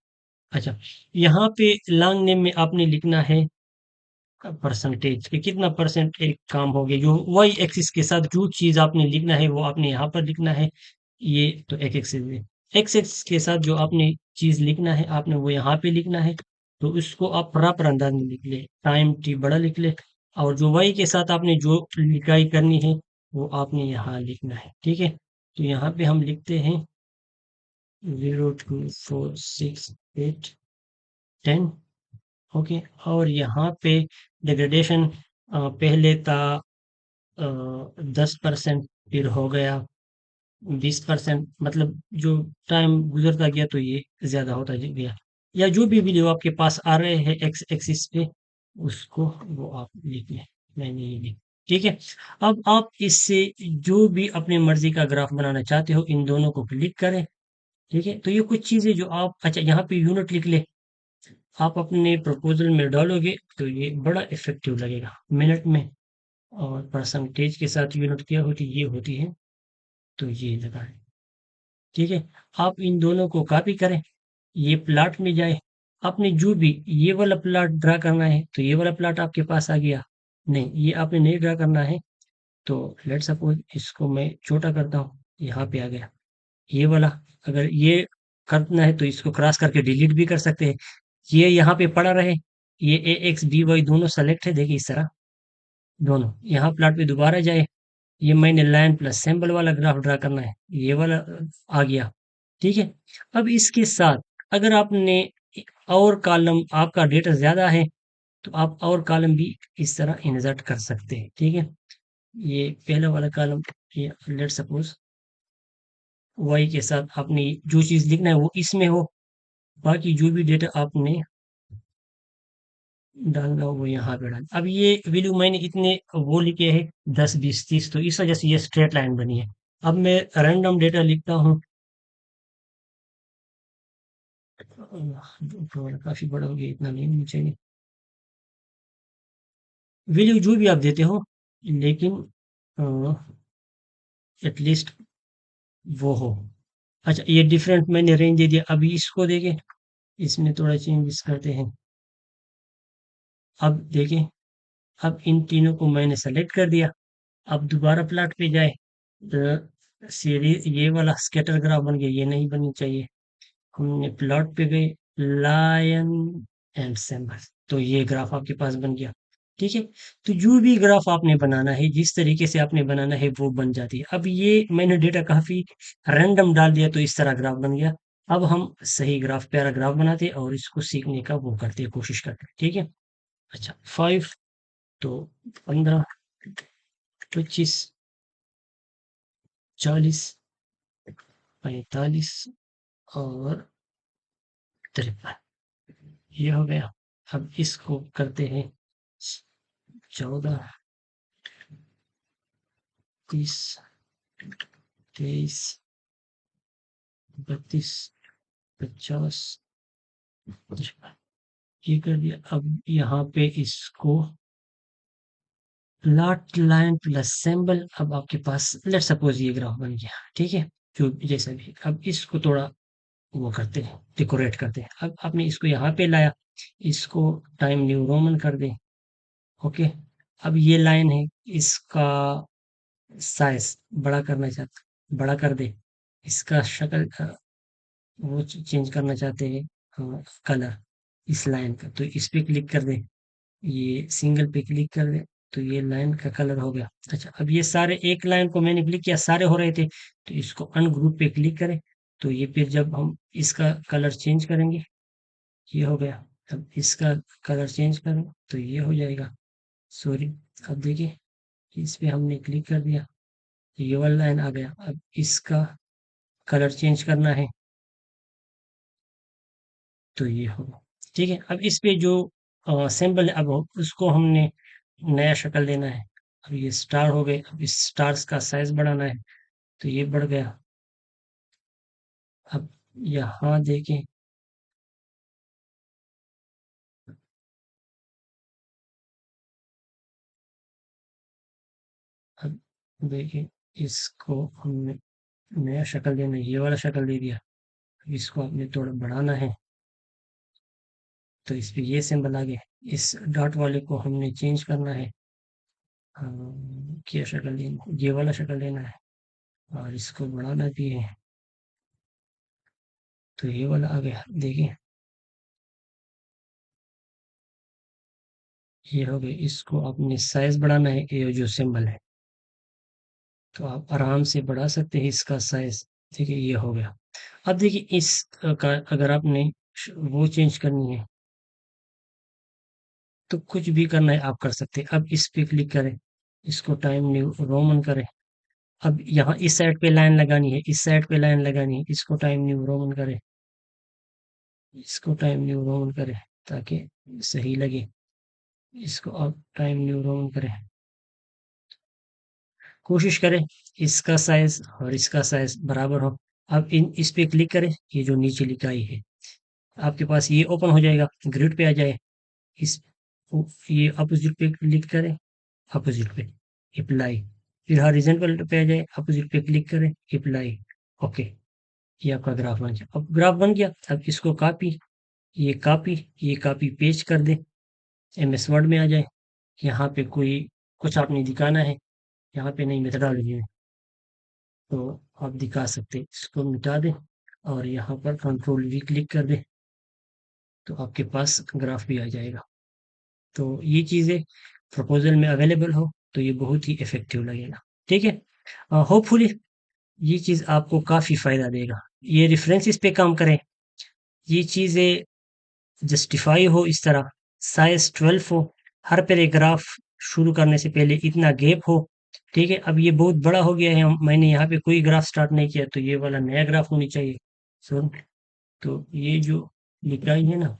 अच्छा, यहाँ पे लॉन्ग नेम में आपने लिखना है परसेंटेज कि कितना परसेंट एक काम हो गया, जो वाई एक्सिस के साथ जो चीज आपने लिखना है वो आपने यहाँ पर लिखना है। ये तो एक एक्सिस है, एक्स एक्सिस के साथ जो आपने चीज लिखना है आपने वो यहाँ पे लिखना है। तो उसको आप प्रॉपर अंदाज में लिख ले, टाइम टी बड़ा लिख ले, और जो वाई के साथ आपने जो लिखाई करनी है वो आपने यहाँ लिखना है, ठीक है। तो यहाँ पे हम लिखते हैं 0246810, ओके। और यहाँ पे डिग्रेडेशन पहले था 10%, फिर हो गया 20%, मतलब जो टाइम गुजरता गया तो ये ज्यादा होता गया। या जो भी वीडियो आपके पास आ रहे हैं एक्स एक्सिस पे, उसको वो आप लिख लें, मैंने ये लिख, ठीक है। अब आप इससे जो भी अपनी मर्जी का ग्राफ बनाना चाहते हो, इन दोनों को क्लिक करें, ठीक है। तो ये कुछ चीजें जो आप, अच्छा यहाँ पे यूनिट लिख ले, आप अपने प्रपोजल में डालोगे तो ये बड़ा इफेक्टिव लगेगा मिनट में। और परसेंटेज के साथ यूनिट क्या होती है, ये होती है, तो ये लगाएं, ठीक है। आप इन दोनों को कॉपी करें, ये प्लॉट में जाए, आपने जो भी ये वाला प्लॉट ड्रा करना है तो ये वाला प्लॉट आपके पास आ गया। नहीं, ये आपने नहीं ड्रा करना है, तो लेट सपोज इसको मैं छोटा करता हूँ, यहाँ पे आ गया ये वाला। अगर ये करना है तो इसको क्रॉस करके डिलीट भी कर सकते हैं, ये यहाँ पे पड़ा रहे। ये ए एक्स बी वाई दोनों सेलेक्ट है, देखिए इस तरह दोनों। यहाँ प्लॉट पे दोबारा जाए, ये मैंने लाइन प्लस सिंबल वाला ग्राफ ड्रा करना है, ये वाला आ गया, ठीक है। अब इसके साथ अगर आपने और कॉलम, आपका डेटा ज्यादा है, तो आप और कॉलम भी इस तरह इंसर्ट कर सकते हैं, ठीक है। ये पहला वाला कॉलम, ये लेट सपोज वाई के साथ आपने जो चीज लिखना है वो इसमें हो, बाकी जो भी डेटा आपने डालना हो वो यहाँ पे डाल। अब ये वैल्यू मैंने इतने वो लिखे हैं 10 20 30, तो इस वजह से ये स्ट्रेट लाइन बनी है। अब मैं रैंडम डेटा लिखता हूँ, काफी बड़ा हो गया, इतना नहीं होना चाहिए। वैल्यू जो भी आप देते हो, लेकिन एटलीस्ट वो हो। अच्छा, ये डिफरेंट मैंने रेंज दे दिया, अभी इसको देखें, इसमें थोड़ा चेंजेस करते हैं। अब देखें, अब इन तीनों को मैंने सेलेक्ट कर दिया। अब दोबारा प्लॉट पे जाए, सीरीज ये वाला स्कैटर ग्राफ बन गया, ये नहीं बननी चाहिए। हमने प्लॉट पे गए, लायन एंड सिंबल, तो ये ग्राफ आपके पास बन गया, ठीक है। तो जो भी ग्राफ आपने बनाना है, जिस तरीके से आपने बनाना है वो बन जाती है। अब ये मैंने डेटा काफी रैंडम डाल दिया तो इस तरह ग्राफ बन गया। अब हम सही ग्राफ, प्यारा ग्राफ बनाते हैं और इसको सीखने का वो करते हैं, कोशिश करते हैं, ठीक है। अच्छा, 5, तो 15, 25, 40, 45 और 53, ये हो गया। अब इसको करते हैं 14, 30, 23, 32, 50, ये कर दिया। अब यहाँ पे इसको प्लॉट लाइन प्लस सिंबल, अब आपके पास लेट सपोज ये ग्राफ बन गया, ठीक है। जो जैसा भी, अब इसको थोड़ा वो करते हैं, डेकोरेट करते हैं। अब आपने इसको यहाँ पे लाया, इसको टाइम न्यू रोमन कर दें। ओके, अब ये लाइन है, इसका साइज बड़ा करना चाहते, बड़ा कर दे। इसका शक्ल वो चेंज करना चाहते हैं, कलर इस लाइन का, तो इस पे क्लिक कर दे, ये सिंगल पे क्लिक कर दे, तो ये लाइन का कलर हो गया। अच्छा, अब ये सारे एक लाइन को मैंने क्लिक किया, सारे हो रहे थे, तो इसको अनग्रुप पे क्लिक करें, तो ये फिर जब हम इसका कलर चेंज करेंगे, ये हो गया। अब इसका कलर चेंज करें तो ये हो जाएगा। सॉरी, अब देखिए, इस पे हमने क्लिक कर दिया, तो ये वाला लाइन आ गया। अब इसका कलर चेंज करना है, तो ये होगा। ठीक है, अब इस पे जो सिंबल है, अब उसको हमने नया शक्ल देना है। अब ये स्टार हो गए, अब इस स्टार्स का साइज बढ़ाना है, तो ये बढ़ गया। अब यहाँ देखें, अब देखिए, इसको हमने नया शक्ल देना है, ये वाला शक्ल दे दिया। अब इसको आपने थोड़ा बढ़ाना है, तो इस पे ये सिंबल आ गया। इस डॉट वाले को हमने चेंज करना है, क्या शक्ल लेना, ये वाला शक्ल लेना है, और इसको बढ़ाना भी है, तो ये वाला आ गया। देखिए, ये हो गया। इसको अपने साइज बढ़ाना है, ये जो सिंबल है, तो आप आराम से बढ़ा सकते हैं इसका साइज। देखिए, ये हो गया। अब देखिए, इस का अगर आपने वो चेंज करनी है, तो कुछ भी करना है आप कर सकते हैं। अब इस पे क्लिक करें, इसको टाइम न्यू रोमन करें। अब यहाँ इस साइड पे लाइन लगानी है, इस साइड पे लाइन लगानी है, इसको टाइम न्यू रोमन करें, इसको टाइम न्यू रोमन करें, ताकि सही लगे। इसको अब टाइम न्यू रोमन करें, कोशिश करें इसका साइज और इसका साइज बराबर हो। अब इस पे क्लिक करें, ये जो नीचे लिखाई है, आपके पास ये ओपन हो जाएगा, ग्रिड पे आ जाए। इस ये अपोजिट पे क्लिक करें, अपोजिट पे अप्लाई, फिर हॉरिजॉन्टल पे आ जाए, अपोजिट पे क्लिक करें, अप्लाई। ओके, ये आपका ग्राफ बन गया। अब ग्राफ बन गया, अब इसको कॉपी, ये कॉपी, ये कॉपी पेस्ट कर दे, एमएस वर्ड में आ जाए। यहाँ पे कोई कुछ आपने दिखाना है, यहाँ पे नहीं, मेथडोलॉजी में, तो आप दिखा सकते हैं। इसको मिटा दें और यहाँ पर कंट्रोल वी क्लिक कर दें, तो आपके पास ग्राफ भी आ जाएगा। तो ये चीज़ें प्रपोजल में अवेलेबल हो, तो ये बहुत ही इफेक्टिव लगेगा। ठीक है, होपफुली ये चीज़ आपको काफ़ी फ़ायदा देगा। ये रेफरेंसेस पे काम करें, ये चीज़ें जस्टिफाई हो इस तरह, साइज़ 12 हो, हर पैराग्राफ शुरू करने से पहले इतना गैप हो। ठीक है, अब ये बहुत बड़ा हो गया है, मैंने यहाँ पे कोई ग्राफ स्टार्ट नहीं किया, तो ये वाला नया ग्राफ होनी चाहिए। सो तो ये जो लिखाई है ना,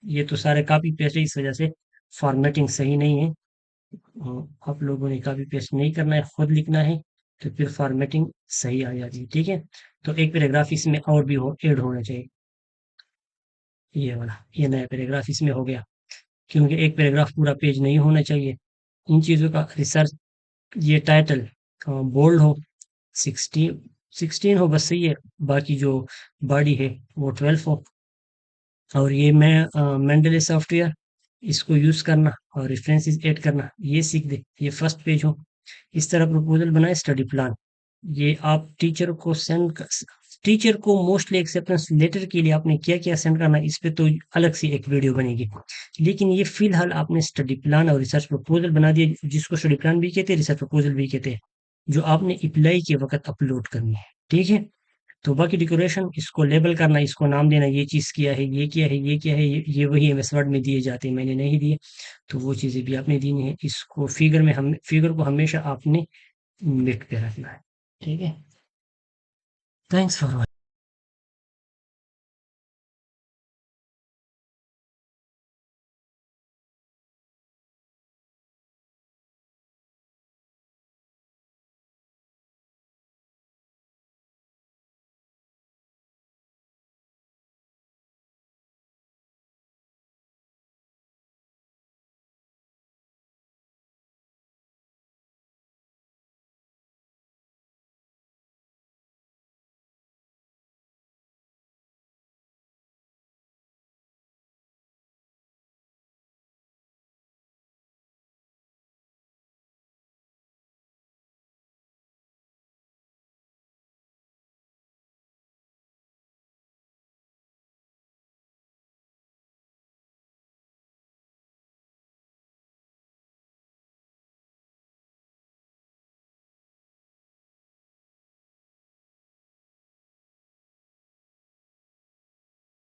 ये तो सारे कॉपी पेस्ट है, इस वजह से फॉर्मेटिंग सही नहीं है। आप लोगों ने कॉपी पेस्ट नहीं करना है, खुद लिखना है, तो फिर फॉर्मेटिंग सही आ जाती है। ठीक है, तो एक पैराग्राफ इसमें और भी हो ऐड होना चाहिए, ये वाला, ये नया पैराग्राफ इसमें हो गया, क्योंकि एक पैराग्राफ पूरा पेज नहीं होना चाहिए। इन चीज़ों का रिसर्च, ये टाइटल बोल्ड हो, 16 हो बस, सही है। बाकी जो बॉडी है वो 12 हो, और ये मैं मेंडले सॉफ्टवेयर, इसको यूज़ करना और रेफरेंसेस ऐड करना, ये सीख दे, ये फर्स्ट पेज हो। इस तरह प्रपोजल बनाए, स्टडी प्लान, ये आप टीचर को सेंड कर, टीचर को मोस्टली एक्सेप्टेंस लेटर के लिए आपने क्या क्या सेंड करना है, इस पे तो अलग से एक वीडियो बनेगी। लेकिन ये फिलहाल आपने स्टडी प्लान और रिसर्च प्रपोजल बना दिया, जिसको स्टडी प्लान भी कहते हैं, रिसर्च प्रपोजल भी कहते हैं, जो आपने अप्लाई के वक्त अपलोड करनी है। ठीक है, तो बाकी डेकोरेशन, इसको लेबल करना, इसको नाम देना, ये चीज़ किया है, ये किया है, ये किया है, ये वही एमएस वर्ड में दिए जाते हैं, मैंने नहीं दिए, तो वो चीज़ें भी आपने देनी है। इसको फिगर में, हम फिगर को हमेशा आपने मिट पे रखना है। ठीक है, थैंक्स फॉर